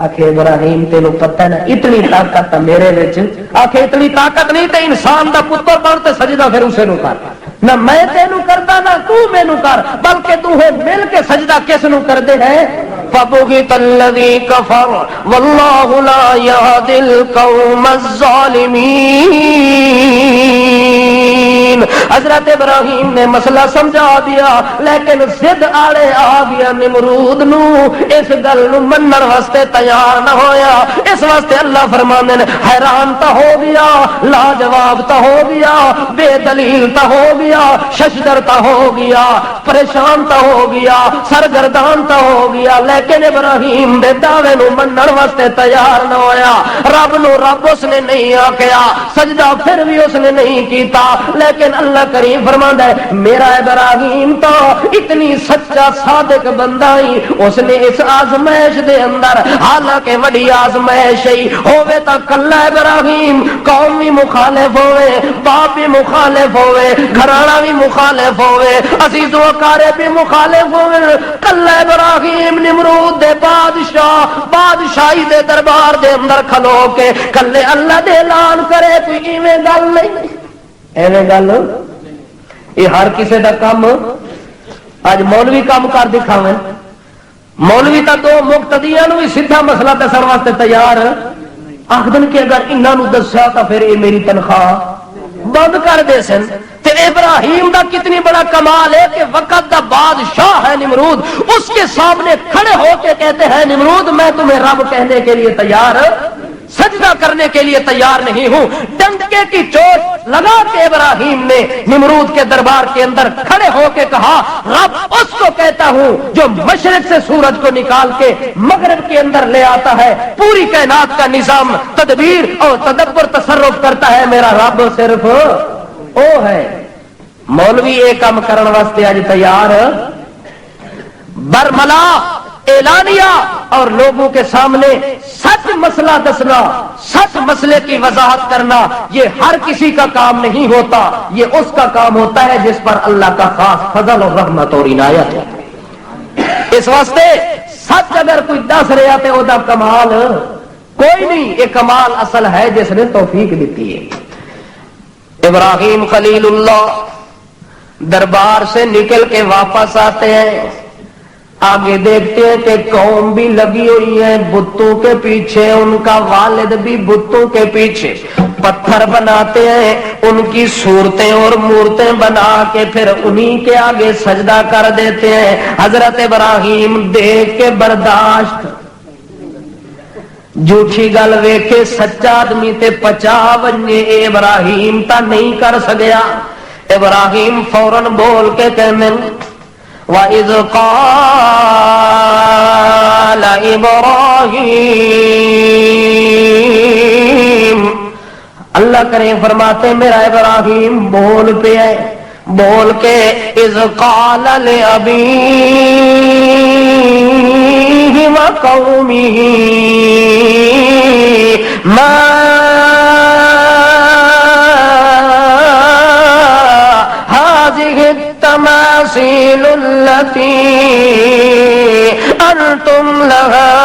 آخے ابراہیم تینوں پتہ ہے نا اتنی طاقت میرے وچ آخے اتنی طاقت نہیں تے انسان دا پتر بن تے سجدہ پھر اسے نو کر نہ میں تینوں کردا نہ تو مینوں کر بلکہ دوہے مل کے سجدہ کس نو کردے ہیں فبغت الذی کفر واللہ لا یہدی القوم الظالمین حضرت ابراہیم نے مسئلہ سمجھا دیا لیکن ضد آڑے آ گیا نمرود نو اس گل نو منن واسطے تیار نہ ہویا اس واسطے اللہ فرماندے نے حیران تا ہو گیا لاجواب تا ہو گیا بے دلیل تا ہو گیا ششدر تا ہو گیا پریشان تا ہو گیا سرگردان تا ہو گیا لیکن ابراہیم دے دعوے نو منن واسطے تیار نہ ہویا رب نو رب اس نے نہیں آکھیا سجدہ پھر بھی اس نے نہیں کیتا لیکن اللہ کریم فرماندا ہے میرا ابراہیم تو اتنی سچا صادق بندہ ہی اس نے اس آزمائش دے اندر حالانکہ وڈی آزمائش ہی ہوے تا کلا ابراہیم قوم بھی مخالف ہوئے باپ بھی مخالف ہوئے گھرانا بھی مخالف ہوئے عزیز و اقارب بھی مخالف ہوئے کلا ابراہیم نمرود دے بادشاہی دے دربار دے اندر کھلو کے کلے اللہ دے اعلان کرے کوئی ایویں گل نہیں ایویں گل یہ ہر کسی دا کام اج مولوی کام کر دکھاویں مولوی تا دو مقتدیاں نو بھی سیدھا مسئلہ دسن واسطے تیار آخدن کہ اگر انہاں نو دسیا تو پھر یہ میری تنخواہ بند کر دے سن تے ابراہیم دا کتنی بڑا کمال ہے کہ وقت دا بادشاہ ہے نمرود اس کے سامنے کھڑے ہو کے کہتے ہیں نمرود میں تمہیں رب کہنے کے لیے تیار سجدہ کرنے کے لیے تیار نہیں ہوں ڈنڈے کی چوٹ لگا کے ابراہیم نے نمرود کے دربار کے اندر کھڑے ہو کے کہا رب اس کو کہتا ہوں جو مشرق سے سورج کو نکال کے مغرب کے اندر لے آتا ہے پوری کائنات کا نظام تدبیر اور تدبر تصرف کرتا ہے میرا رب صرف او ہے مولوی ایک کام کرنے واسطے آج تیار برملا اعلانیہ اور لوگوں کے سامنے سچ مسئلہ دسنا سچ مسئلے کی وضاحت کرنا یہ ہر کسی کا کام نہیں ہوتا یہ اس کا کام ہوتا ہے جس پر اللہ کا خاص فضل اور رحمت اور عنایت ہے اس واسطے سچ اگر کوئی دس رہا تو وہ کمال کوئی نہیں یہ کمال اصل ہے جس نے توفیق دیتی ہے ابراہیم خلیل اللہ دربار سے نکل کے واپس آتے ہیں آگے دیکھتے ہیں کہ قوم بھی لگی ہوئی ہے بتوں کے پیچھے ان کا والد بھی بتوں کے پیچھے پتھر بناتے ہیں ان کی صورتیں اور مورتیں بنا کے پھر انہی کے آگے سجدہ کر دیتے ہیں حضرت ابراہیم دیکھ کے برداشت جھوٹھی گل ویکھے سچا آدمی تے پچا بننے ابراہیم تا نہیں کر سکیا ابراہیم فوراً بول کے کہنے وَإِذْ قَالَ إِبْرَاهِيمُ اللہ کریں فرماتے میرا ابراہیم بول پہ ہے بول کے اذ قال لأبيه وقومه ما هذه التماثيل التي أنتم لها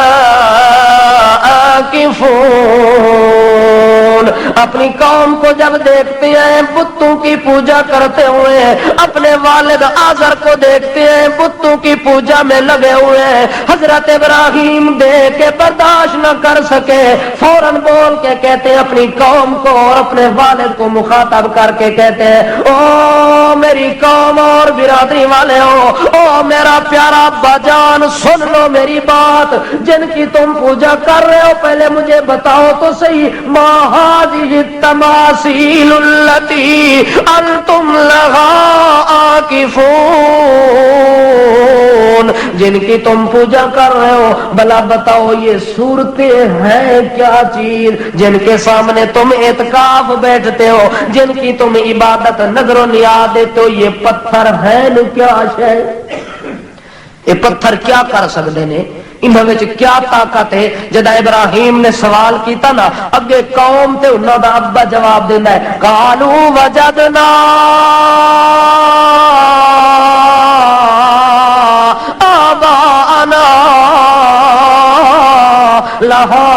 آكفون اپنی قوم کو جب دیکھتے ہیں بتوں کی پوجا کرتے ہوئے اپنے والد آزر کو دیکھتے ہیں بتوں کی پوجا میں لگے ہوئے ہیں حضرت ابراہیم دیکھ کے برداشت نہ کر سکے فوراً بول کے کہتے ہیں اپنی قوم کو اور اپنے والد کو مخاطب کر کے کہتے ہیں او میری قوم اور برادری والے ہو او میرا پیارا ابا جان سن لو میری بات جن کی تم پوجا کر رہے ہو پہلے مجھے بتاؤ تو صحیح ما هذه التماثيل التي انتم لها عاكفون جن کی تم پوجا کر رہے ہو بلا بتاؤ یہ صورتیں ہیں کیا چیز جن کے سامنے تم اعتکاف بیٹھتے ہو جن کی تم عبادت نظر و نیاز دیتے ہو یہ پتھر ہیں کیا شے یہ پتھر کیا کر سکتے ہیں انہاں وچ کیا طاقت ہے؟ جدا ابراہیم نے سوال کیتا نا اگے قوم تے انہاں دا ابا جواب دیندا ہے قالو وجدنا آباءنا لہا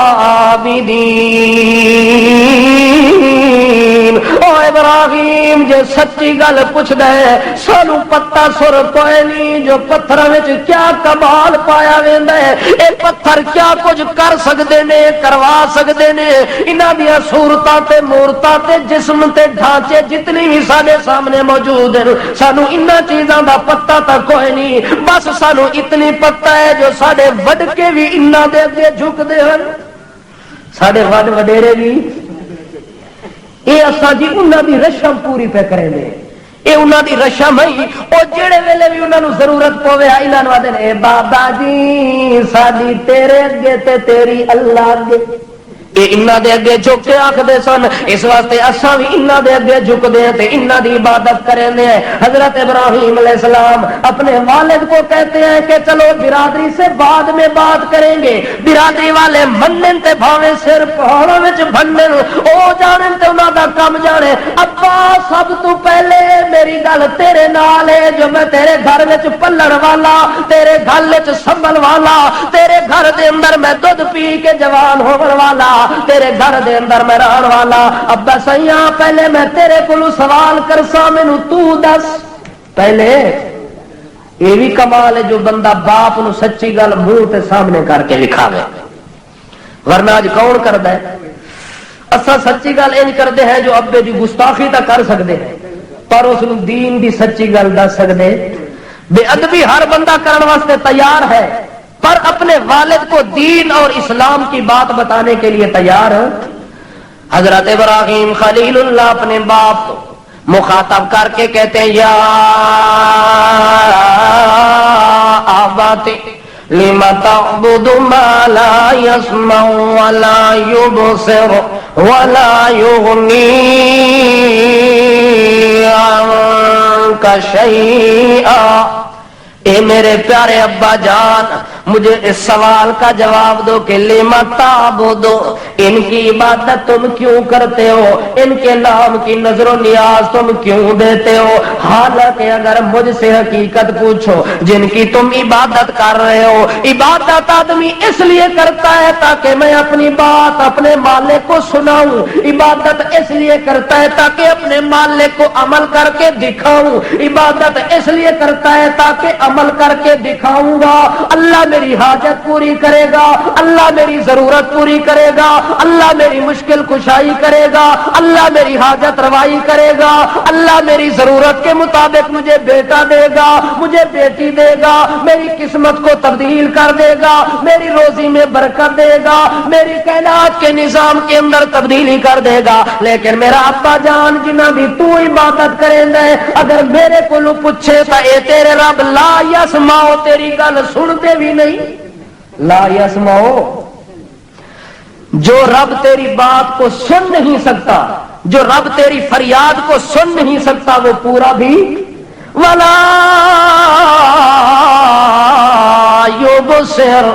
عابدین۔ او ابراہیم جے سچی گل پوچھ دے سانو پتہ سر کوئی نہیں جو پتھراں وچ کیا کمال پایا ویندا ہے، اے پتھر کیا کچھ کر سکدے نے، کروا سکدے نے، انہاں دیاں صورتاں تے مورتاں تے جسم تے ڈھانچے جتنی بھی ساڈے سامنے موجود ہیں سانو انہاں چیزاں دا پتہ تک کوئی نہیں، بس سانو اتنی پتہ ہے جو ساڈے وڈ کے بھی انہاں دے اگے جھکدے ہیں، ساڈے وڈ وڈیرے بھی یہ اساں جی انہاں دی رشم پوری پہ کریں گے، یہ انہاں دی رشم ہے او جڑے ویلے بھی انہاں نو ضرورت پوے انہاں نو آدھے اے بابا جی ساڈی تیرے اگے تے تیری اللہ اگے، یہ انہاں دے اگے جھک کے آکھدے سن، اس واسطے اساں بھی انہاں دے اگے جھکدے ہیں تے انہاں دی عبادت کرنے ہیں۔ حضرت ابراہیم علیہ السلام اپنے والد کو کہتے ہیں کہ چلو برادری سے بعد میں بات کریں گے، برادری والے منن تے بھاویں سر پہاڑوں وچ بھنن او جانن تے انہاں دا کم جانے، ابا سب تو پہلے میری گل تیرے نال ہے جو میں تیرے گھر وچ پلن والا، تیرے گھر وچ سنبھل والا، تیرے گھر دے اندر میں دودھ پی کے جوان ہون والا، تیرے گھر دے اندر میں رہن والا، ابا سیاں پہلے میں تیرے کولو سوال کرساں مینوں تو دس۔ پہلے یہ بھی کمال ہے جو بندہ باپ نو سچی گل منہ تے سامنے کر کے لکھاوے، ورنہ اج کون کردا ہے؟ اساں سچی گل انج کردے ہیں جو ابے دی گستاخی تا کر سکدے ہیں پر اس نو دین دی سچی گل دس سکدے، بے ادبی ہر بندہ کرن واسطے تیار ہے پر اپنے والد کو دین اور اسلام کی بات بتانے کے لیے تیار ہے۔ حضرت ابراہیم خلیل اللہ اپنے باپ کو مخاطب کر کے کہتے ہیں یا آباتی لم تعبد ما لا يسمع ولا يبصر ولا يغني عنك شيئا۔ اے میرے پیارے ابا جان مجھے اس سوال کا جواب دو کہ لما تعبدو، ان کی عبادت تم کیوں کرتے ہو، ان کے نام کی نظر و نیاز تم کیوں دیتے ہو؟ حالانکہ اگر مجھ سے حقیقت پوچھو جن کی تم عبادت کر رہے ہو، عبادت آدمی اس لیے کرتا ہے تاکہ میں اپنی بات اپنے مالک کو سناؤں، عبادت اس لیے کرتا ہے تاکہ اپنے مالک کو عمل کر کے دکھاؤں، عبادت اس لیے کرتا ہے تاکہ عمل کر کے دکھاؤں گا اللہ میری حاجت پوری کرے گا، اللہ میری ضرورت پوری کرے گا، اللہ میری مشکل کشائی کرے گا، اللہ میری حاجت روائی کرے گا، اللہ میری ضرورت کے مطابق مجھے بیٹا دے گا، مجھے بیٹی دے گا، میری قسمت کو تبدیل کر دے گا، میری روزی میں برکت دے گا، میری کائنات کے نظام کے اندر تبدیلی کر دے گا۔ لیکن میرا ابا جان جنہ بھی تو عبادت کریں دے اگر میرے کو پوچھے تو اے تیرے رب لا یسمعو تیری گل سنتے بھی نہیں، لا یسمعو، جو رب تیری بات کو سن نہیں سکتا، جو رب تیری فریاد کو سن نہیں سکتا وہ پورا بھی ولا یبصر۔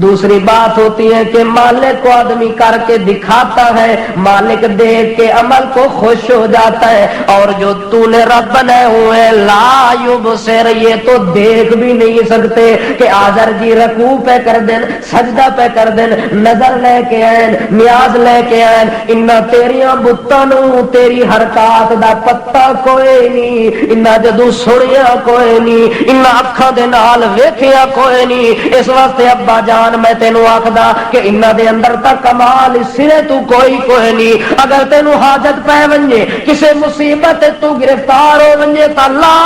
دوسری بات ہوتی ہے کہ مالک کو آدمی کر کے دکھاتا ہے، مالک دیکھ کے عمل کو خوش ہو جاتا ہے، اور جو تو نے رب بنائے ہوئے لا یبصر یہ تو دیکھ بھی نہیں سکتے کہ آذر جی رکوع پہ کر دین، سجدہ پہ کر دین، نظر لے کے آئین، نیاز لے کے آئین، انہا تیریاں بتانوں تیری حرکات دا پتہ کوئی نہیں، انہا جدو سڑیا کوئی نہیں، انہا اکھاں دے نال ویکھیا کوئی نہیں۔ اس واسطے ابا جان میں تینوں آکھدا کہ انہاں دے اندر تا کمال سرے تو کوئی نہیں۔ اگر تینوں حاجت پہ ونجے کسے مصیبت تو گرفتار ہو ونجے تا لا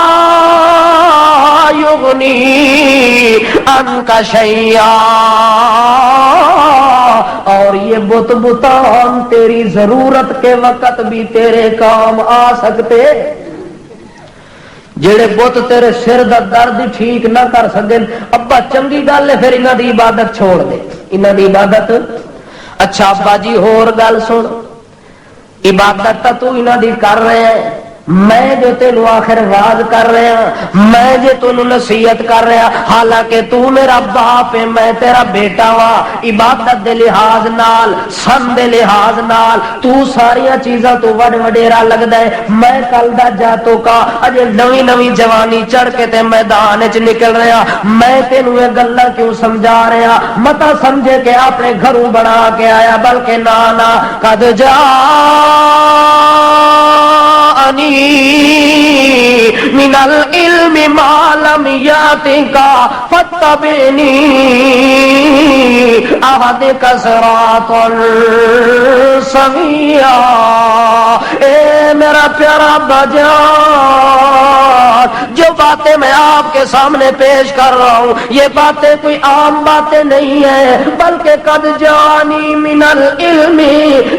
یغنی عنک شیئا، اور یہ بت بتان تیری ضرورت کے وقت بھی تیرے کام آ سکتے، جڑے بت تیرے سر دا درد ٹھیک نہ کر سکے۔ ابا چنگی گل ہے پھر انہاں دی عبادت چھوڑ دے، انہاں دی عبادت۔ اچھا ابا جی ہور گل سن، عبادت تا تو انہاں دی کر رہے ہیں میں جو تینوں آخر واز کر رہا، میں جو تینوں نصیحت کر رہا، حالانکہ تو میرا باپ ہے، میں تیرا بیٹا وا، عبادت دے لحاظ نال، سن دے لحاظ نال تو ساریاں چیزاں تو وڈ وڈیرا لگدا ہے، میں کل دا جاتو کا اجے نویں نویں جوانی چڑھ کے تے میدان وچ نکل رہا، میں تینوں یہ گلاں کیوں سمجھا رہا، متا سمجھے کہ اپنے گھروں بنا کے آیا، بلکہ نا قد جا من العلم ما لم یاتک فاتبعنی اهدک صراطا سویا۔ اے میرا پیارا بجان، جو باتیں میں آپ کے سامنے پیش کر رہا ہوں یہ باتیں کوئی عام باتیں نہیں ہیں، بلکہ قد جانی من العلم،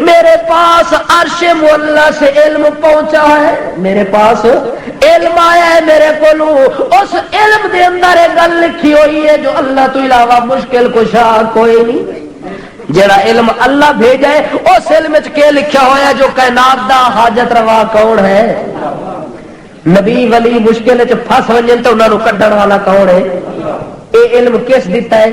میرے پاس عرش مولا سے علم پہنچا ہے، میرے پاس علم آیا ہے میرے کو، اس علم دے اندر ایک گل لکھی ہوئی ہے جو اللہ تو علاوہ مشکل کشا کوئی نہیں۔ جڑا علم اللہ بھیجا ہے اس علم وچ کے لکھا ہوا ہے جو کائنات دا حاجت روا کون ہے؟ نبی ولی مشکل وچ پھس ونجن تے انہاں نوں کڈن والا کون ہے؟ اے علم کس دیتا ہے؟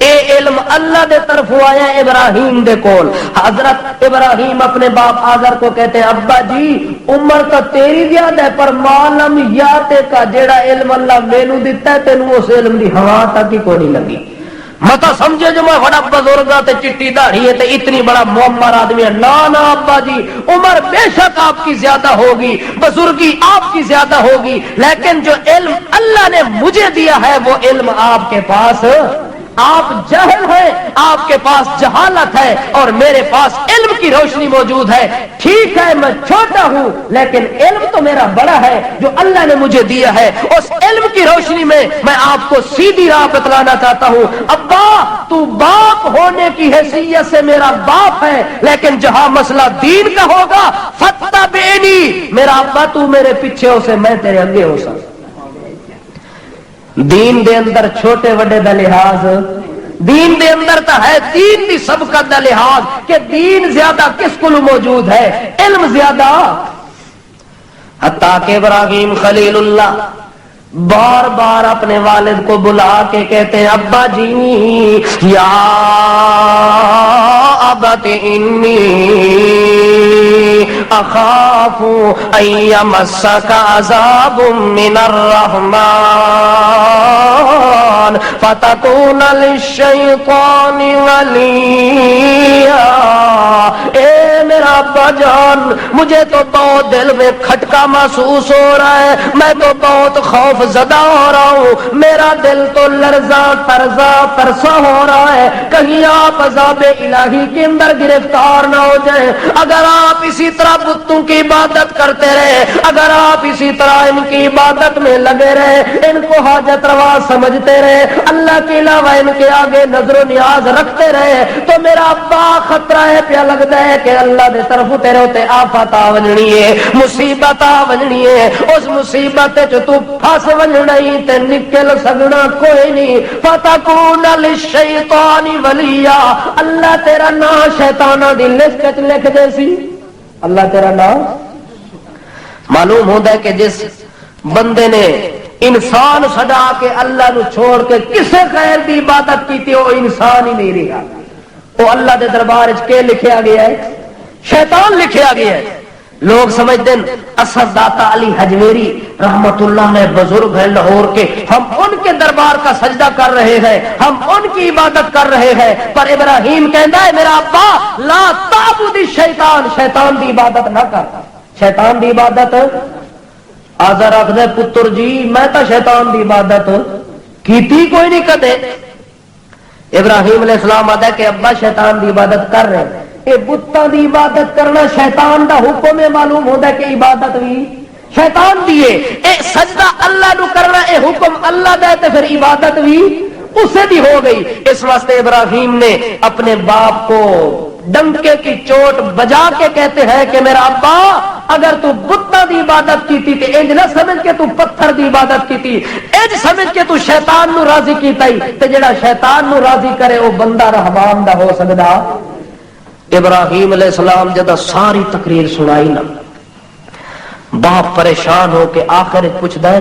اے علم اللہ دے طرف آیا ابراہیم دے کول۔ حضرت ابراہیم اپنے باپ آزر کو کہتے ہیں ابا جی عمر تو تیری زیادہ ہے پر معلم یاتے کا جیڑا علم اللہ مینوں دیتا ہے تینوں اس علم دی ہوا تک ہی کوئی نہیں لگی۔ متا سمجھے جو میں بڑا بزرگ تے چٹی داڑھی ہے تے اتنی بڑا معمر آدمی ہے، نا ابا جی عمر بے شک آپ کی زیادہ ہوگی، بزرگی آپ کی زیادہ ہوگی، لیکن جو علم اللہ نے مجھے دیا ہے وہ علم آپ کے پاس، آپ جاہل ہیں، آپ کے پاس جہالت ہے اور میرے پاس علم کی روشنی موجود ہے۔ ٹھیک ہے میں چھوٹا ہوں لیکن علم تو میرا بڑا ہے جو اللہ نے مجھے دیا ہے، اس علم کی روشنی میں میں آپ کو سیدھی راہ بتلانا چاہتا ہوں۔ ابا تو باپ ہونے کی حیثیت سے میرا باپ ہے، لیکن جہاں مسئلہ دین کا ہوگا فتبعنی، میرا ابا تو میرے پیچھے ہو سے میں تیرے آگے ہو سکتا۔ دین دے اندر چھوٹے وڈے دا لحاظ، دین دے اندر تا ہے دین دی سبقت دا لحاظ کہ دین زیادہ کس کو موجود ہے، علم زیادہ۔ حتیٰ کہ ابراہیم خلیل اللہ بار بار اپنے والد کو بلا کے کہتے ہیں ابا جی یا ابت انی اخاف ان یمسک عذاب من الرحمن فتکون للشیطان ولیا۔ اے میرا ابا جان مجھے تو بہت دل میں کھٹکا محسوس ہو رہا ہے، میں تو بہت خوف زدہ ہو رہا ہوں، میرا دل تو لرزا ترسا ہو رہا ہے، کہیں آپ عذاب الہی کے اندر گرفتار نہ ہو جائیں۔ اگر آپ اسی طرح بتوں کی عبادت کرتے رہے، اگر آپ اسی طرح ان کی عبادت میں لگے رہے، ان کو حاجت روا سمجھتے رہے، اللہ کے علاوہ ان کے آگے نظر و نیاز رکھتے رہے، تو میرا ابا خطرہ ہے پیا لگتا ہے کہ اللہ دے طرف تیرے ہوتے آفات آ ونجنی ہے، مصیبت آ ونجنی ہے، اس مصیبت جو تو پھس ونجنا ہی تے نکل سکنا کوئی نہیں۔ فتکون للشیطان ولیا، اللہ تیرا نام شیطانہ دی لسٹ وچ لکھ دے سی۔ اللہ تیرا نام معلوم ہوتا ہے کہ جس بندے نے انسان سڈا کے اللہ نو چھوڑ کے کسے غیر دی عبادت کی وہ انسان ہی نہیں رہا، وہ اللہ دے دربار وچ کے لکھیا گیا ہے؟ شیطان لکھیا گیا ہے۔ لوگ سمجھتے ہیں اسد داتا علی حجویری رحمت اللہ نے بزرگ ہیں لاہور کے، ہم ان کے دربار کا سجدہ کر رہے ہیں، ہم ان کی عبادت کر رہے ہیں، پر ابراہیم کہتا ہے میرا ابا لا تعبد الشیطان، شیطان دی عبادت نہ کر، شیطان دی عبادت آزا رکھ دے پتر جی میں تو شیطان دی عبادت کیتی کوئی نہیں کدے۔ ابراہیم علیہ السلام آتا ہے کہ ابا شیطان دی عبادت کر رہے ہیں، یہ بتاں دی عبادت کرنا شیطان دا حکم ہے، معلوم ہوتا ہے کہ عبادت بھی شیطان دیے، اے سجدہ اللہ نو کرنا اے حکم اللہ دا ہے تے پھر عبادت بھی اسے دی ہو گئی۔ اس واسطے ابراہیم نے اپنے باپ کو ڈنکے کی چوٹ بجا کے کہتے ہیں کہ میرا ابا اگر تو بتاں دی عبادت کی تے انج نہ سمجھ کے تو پتھر دی عبادت کی، انج سمجھ کے تو شیطان نو راضی کیتا ہی، تے جڑا شیطان نو راضی کرے وہ بندہ رحمان دا ہو سکدا۔ ابراہیم علیہ السلام جدا ساری تقریر سنائی نا، باپ پریشان ہو کے آخر پوچھتا ہے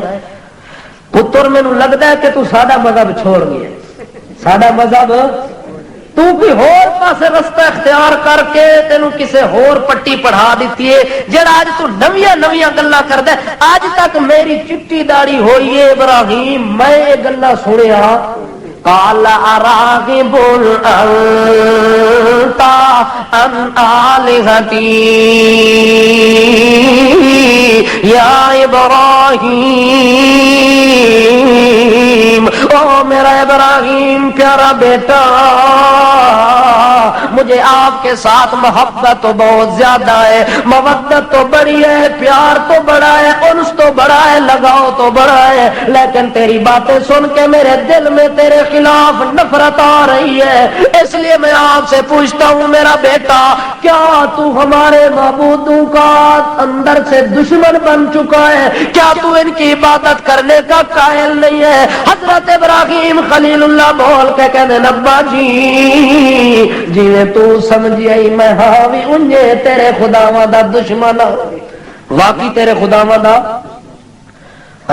پتر مینو لگتا ہے کہ تو ساڈا مذہب چھوڑ گیا, ساڈا مذہب تو کوئی ہور پاسے رستہ اختیار کر کے تینوں کسے ہور پٹی پڑھا دیتی ہے جڑا اج تو نویاں نویاں گلاں کردا ہے. اج تک میری چٹی داڑھی ہوئی ہے ابراہیم, میں یہ گلاں سنیا قال اراغب انت عن آلہتی یا ابراہیم, او میرا ابراہیم پیارا بیٹا, مجھے آپ کے ساتھ محبت تو بہت زیادہ ہے, مودت تو بڑی ہے, پیار تو بڑا ہے, انس تو بڑا ہے, لگاؤ تو بڑا ہے, لیکن تیری باتیں سن کے میرے دل میں تیرے خلاف نفرت آ رہی ہے. اس لیے میں آپ سے پوچھتا ہوں میرا بیٹا, کیا تو ہمارے معبودوں کا اندر سے دشمن بن چکا ہے؟ کیا تو ان کی عبادت کرنے کا قائل نہیں ہے؟ حضرت ابراہیم خلیل اللہ بول کے کہنے ابا جی جی تو سمجھائی میں ہاوی انجے تیرے خداواں دا دشمن, واقعی تیرے خداواں دا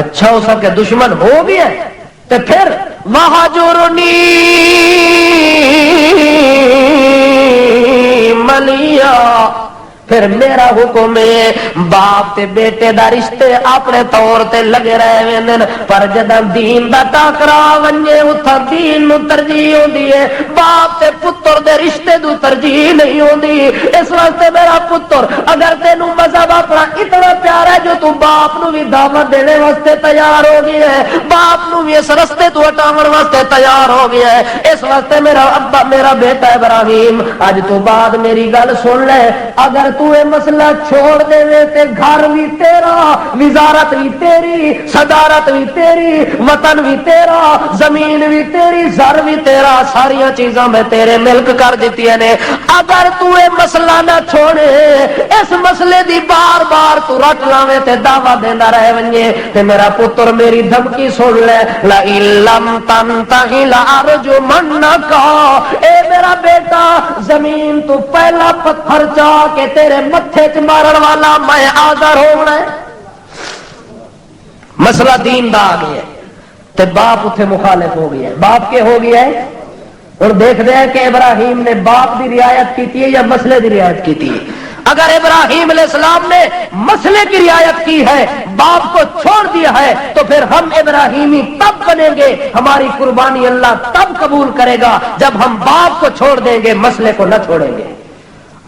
اچھا ہو سکے دشمن ہو بھی ہے تو پھر وَهَجُرْنِي مَلِيًّا, پھر میرا حکم ہے باپ تے بیٹے دا رشتے اپنے طور تے لگے رہے ویندن, پر جداں دین دا ٹاکرا ونجے اتھا دین نو ترجیح ہوندی ہے, باپ تے پتر دے رشتے دو ترجیح نہیں ہوندی. اس واسطے میرا پتر اگر تینوں مذہب اپنا اتنا پیارا ہے جو تو باپ نو بھی دعوت دینے واسطے تیار ہو گیا ہے, باپ نو بھی اس رستے تو ہٹاون واسطے تیار ہو گیا ہے, اس واسطے میرا ابا میرا بیٹا ابراہیم اج تو بعد میری گل سن لے, اگر تو یہ مسئلہ چھوڑ دے تے گھر بھی تیرا, وزارت بھی تیری, صدارت بھی تیری, وطن بھی تیرا, زمین بھی تیری, زر بھی تیرا, ساری چیزاں میں تیرے ملک کر دیتی نے. اگر تو یہ مسئلہ نہ چھوڑے, اس مسئلے دی بار بار تو رٹ لاویں تے دعویٰ دینا رہ ونجے تے میرا پتر میری دھمکی سن لے, لئن لم تنتہی لارجمنک, اے میرا بیٹا زمین تو پہلا پتھر چاہ کہ تیرے متھے چ مارن والا میں حاضر ہونا ہے. مسئلہ دین دا آ گیا تے باپ اتنے مخالف ہو گیا ہے. باپ کے ہو گیا ہے, اور دیکھ دے کہ ابراہیم نے باپ کی رعایت کی ہے یا مسئلے کی رعایت کی ہے. اگر ابراہیم علیہ السلام نے مسئلے کی رعایت کی ہے, باپ کو چھوڑ دیا ہے, تو پھر ہم ابراہیمی تب بنیں گے, ہماری قربانی اللہ تب قبول کرے گا جب ہم باپ کو چھوڑ دیں گے, مسئلے کو نہ چھوڑیں گے.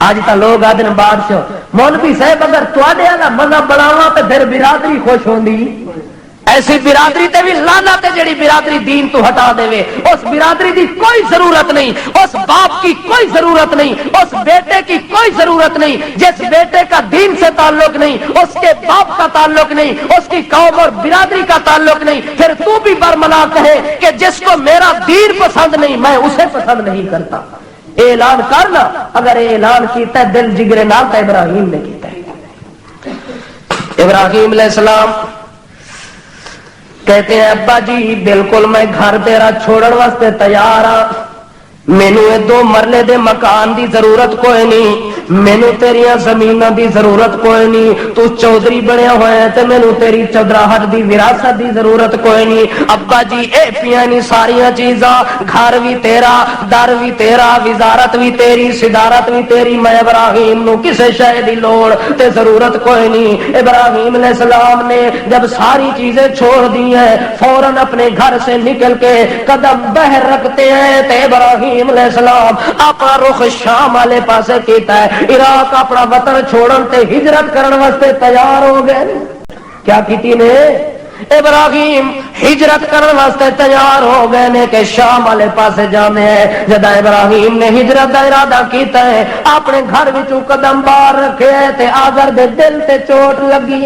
آج تا لوگ آدھے بادشاہ مولوی صاحب اگر تواڈے والا مذہب بڑھاواں تے پھر برادری خوش ہوندی, ایسی برادری تے بھی لعنت ہے جڑی برادری دین تو ہٹا دے, اس برادری دی کوئی ضرورت نہیں, اس باپ کی کوئی ضرورت نہیں, اس بیٹے کی کوئی ضرورت نہیں. جس بیٹے کا دین سے تعلق نہیں, اس کے باپ کا تعلق نہیں, اس کی قوم اور برادری کا تعلق نہیں, پھر تو بھی برملا کہے کہ جس کو میرا دین پسند نہیں میں اسے پسند نہیں کرتا. اعلان کرنا, اگر اعلان کیتا ہے دل جگرے نال تا ابراہیم نے کیتا ہے. ابراہیم علیہ السلام کہتے ہیں ابا جی بالکل میں گھر تیرا چھوڑن واسطے تیار ہاں, مینو یہ 2 مرلے دے مکان دی ضرورت کوئی نہیں, مینو تیریاں زمیناں دی ضرورت کوئی نہیں, تو چودھری بنیا ہوا ہے تے مینو تیری چودراہٹ دی وراثت دی ضرورت کوئی نہیں. ابا جی اے پیاں نہیں ساریاں چیزاں, گھر بھی تیرا, در بھی تیرا, وزارت بھی تیری, صدارت بھی تیری, میں ابراہیم نو کسے شے دی لوڑ تے ضرورت کوئی نہیں. ابراہیم علیہ السلام نے جب ساری چیزیں چھوڑ دی ہیں, فوراً اپنے گھر سے نکل کے قدم بہر رکھتے ہیں تے ابراہیم علیہ السلام اپنا رخ شام والے پاسے کیتا ہے. عراق اپنا وطن چھوڑن تے ہجرت کرن واسطے تیار ہو گئے. کیا کیتی نے ابراہیم ہجرت کرن واسطے تیار ہو گئے نے کہ شام والے پاسے جانے ہیں. جدا ابراہیم نے ہجرت دا ارادہ کیتا ہے, اپنے گھر وچوں قدم باہر رکھے تے آزر دے دل تے چوٹ لگی.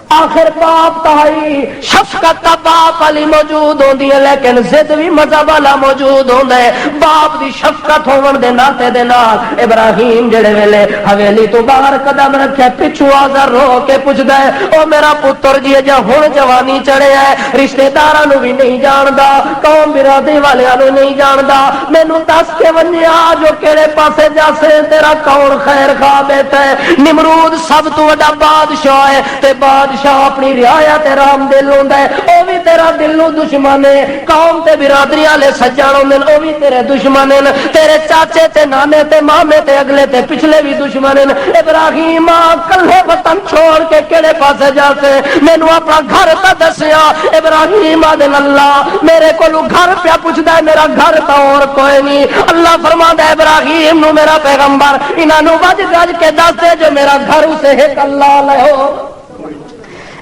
آخر باپ تائی شفقت کا باپ والی موجود ہوندی ہے، لیکن ضد بھی مذہب والا موجود ہوندا ہے۔ باپ دی شفقت ہون دے ناطے دے نال ابراہیم جڑے ویلے حویلی تو باہر قدم رکھے پچھو آزر رو کے پوچھدا ہے او میرا پتر جی جا ہن جوانی چڑھیا ہے، رشتہ داراں نو بھی نہیں جاندا، قوم برادری والیاں نو نہیں جاندا، مینوں دس کے ونیا جو کیڑے پاسے جاسے تیرا کون خیر خواہ بیٹھا ہے۔ نمرود سب تو بڑا بادشاہ ہے تے بادشاہ اپنی رعایت رام دل ہوندا ہے، او بھی تیرا دل نو دشمن ہے۔ قوم تے برادری والے سجان ہوندے او بھی تیرے دشمن ہیں، تیرے چاچے تے نانے تے مامے تے اگلے تے پچھلے بھی دشمن ہیں۔ ابراہیم کلے وطن چھوڑ کے کیڑے پاسے جاتے مینوں اپنا گھر تا دسیا۔ ابراہیم آدن اللہ میرے کولو گھر پیا پوچھدا ہے، میرا گھر تا اور کوئی نہیں۔ اللہ فرماندا ہے ابراہیم نو میرا پیغمبر انہاں نو وج گج کے دس دے جو میرا گھر اسے ایک اللہ لے ہو۔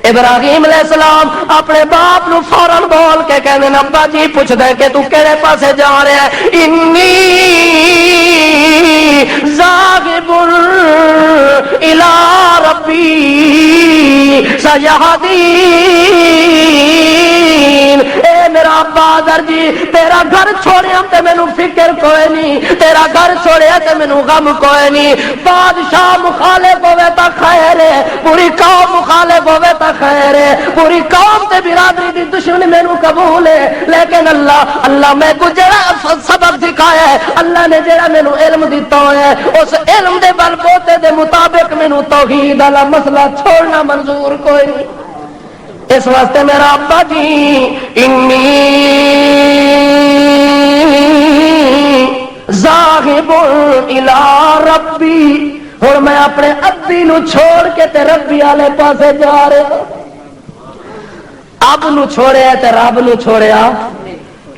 ابراہیم علیہ السلام اپنے باپ نو فوراً بول کے کہنے ابا جی پوچھ دے کہ تو کہڑے پاسے جا رہا ہے؟ انی ذاہب الی ربی سیہدین۔ اے میرا ابا در جی تیرا گھر چھوڑیا تے مینوں فکر کوئی نہیں، تیرا گھر چھوڑیا تے مینوں غم کوئی نہیں۔ بادشاہ مخالف ہوے تا خیر ہے، پوری قوم مخالف ہوے تا خیر ہے، پوری قوم تے برادری دی دشمن مینوں قبول ہے، لیکن اللہ میں کو جڑا سبق سکھایا ہے، اللہ نے جڑا مینوں علم دتا ہے اس علم دے بل بوتے دے مطابق مینوں توحید والا مسئلہ چھوڑنا منظور کوئی نہیں۔ اس واسطے میرا ابا جی انی ذاہب الی ربی، ہن میں اپنے ابی نو چھوڑ کے تے ربی والے پاسے جا رہا۔ اب نو چھوڑیا تے رب نو چھوڑیا۔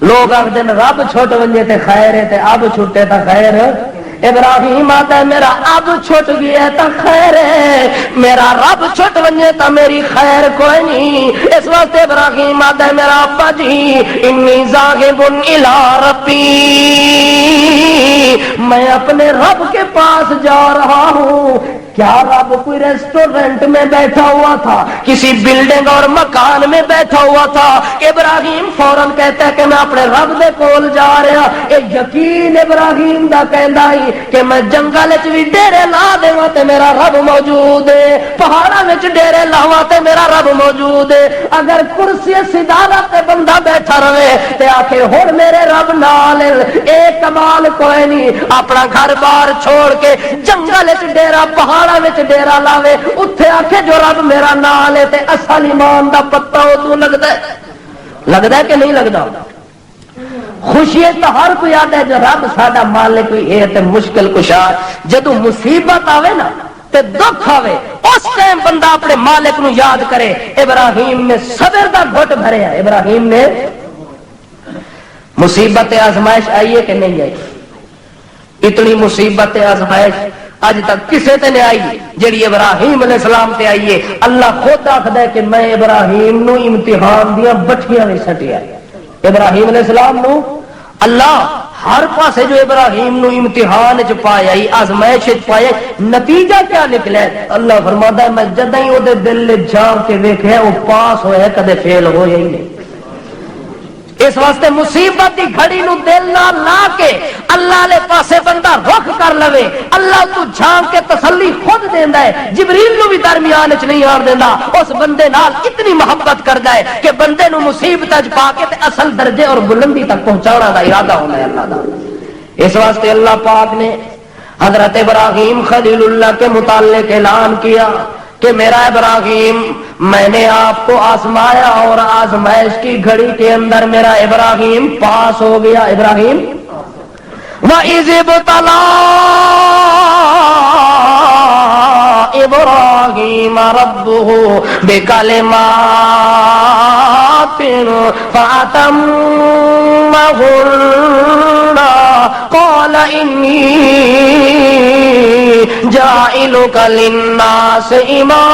لوگ آخدے رب چھوٹ ونجے تے خیر ہے تے اب چھوٹے تے خیر۔ ابراہیم آتا ہے میرا اب چھوٹ گیا تا خیر ہے، میرا رب چھوٹ ونجے تا میری خیر کوئی نہیں۔ اس واسطے ابراہیم آتا ہے میرا ابا جی انی ذاہب الی ربی، میں اپنے رب کے پاس جا رہا ہوں۔ کیا رب کوئی ریسٹورنٹ میں بیٹھا ہوا تھا، کسی بلڈنگ اور مکان میں بیٹھا ہوا تھا؟ ابراہیم فوراً کہتا ہے کہ میں اپنے رب دے کول جا رہا۔ اے یقین ابراہیم دا کہندا ہی کہ میں جنگل وچ بھی ڈیرے لا دیواں تے میرا رب موجود ہے، پہاڑاں وچ ڈیرے لاواں تے میرا رب موجود ہے۔ اگر کرسی صدارت تے بندہ بیٹھا رہے تے آکھے ہن میرے رب نال، اے کمال کوئی نہیں۔ اپنا گھر بار چھوڑ کے جنگل وچ ڈیرا پہاڑ ڈیرا لاوے اتھے آکھے جو رب میرا نال ہے تے اصل ایمان دا پتہ ادو لگتا ہے کہ نہیں لگتا؟ خوشی تو ہر کوئی آتا ہے جو رب ساڈا مالک کوئی ہے تے مشکل کشا۔ جدو مصیبت آوے نا تے دکھ آوے اس ٹائم بندہ اپنے مالک نو یاد کرے۔ ابراہیم نے صبر دا گھٹ بھریا۔ ابراہیم نے مصیبت آزمائش آئی ہے کہ نہیں آئی؟ اتنی مصیبت آزمائش اج تک کسے تے نہیں آئی جڑی ابراہیم علیہ السلام تے آئی ہے۔ اللہ خود آکھدا ہے کہ میں ابراہیم نو امتحان دیاں بٹھیاں وچ سٹیا۔ ابراہیم علیہ السلام نو اللہ ہر پاسے جو ابراہیم نو امتحان وچ پایا، آزمائش وچ پایا، نتیجہ کیا نکلا؟ اللہ فرماتا ہے میں جدوں ہی اودے دل نے جھانک کے ویکھیا وہ پاس ہویا، کدے فیل ہویا ہی نہیں۔ اس واسطے مصیبت دی گھڑی نو دل نہ لا کے اللہ لے پاسے بندہ رخ کر لوے، اللہ تو جھانک کے تسلی خود دیندا ہے، جبریل نو بھی درمیان وچ نہیں آن دیندا، اس بندے نال اتنی محبت کردا ہے کہ بندے نو مصیبت وچ پا کے تے اصل درجے اور بلندی تک پہنچانا دا ارادہ ہونا ہے اللہ دا۔ اس واسطے اللہ پاک نے حضرت ابراہیم خلیل اللہ کے متعلق اعلان کیا کہ میرا ابراہیم میں نے آپ کو آزمایا اور آزمائش کی گھڑی کے اندر میرا ابراہیم پاس ہو گیا۔ ابراہیم وَإِذِ ابْتَلَىٰ إِبْرَاهِيمَ رَبُّهُ بِكَلِمَاتٍ فَأَتَمَّهُنَّ قَالَ إِنِّي جَاعِلُكَ لِلنَّاسِ إِمَامًا۔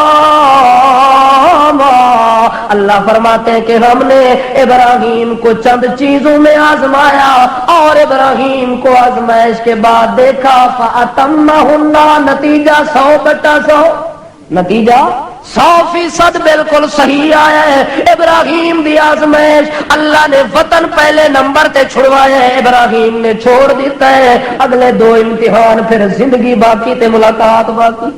اللہ فرماتے ہیں کہ ہم نے ابراہیم کو چند چیزوں میں آزمایا اور ابراہیم کو آزمائش کے بعد دیکھا فَأَتَمَّهُنَّ، نتیجہ 100/100، نتیجہ 100% بالکل صحیح آیا ہے۔ ابراہیم دی آزمائش اللہ نے وطن پہلے نمبر تے چھڑوایا ہے، ابراہیم نے چھوڑ دیتا ہے، اگلے 2 امتحان پھر زندگی باقی تے ملاقات باقی۔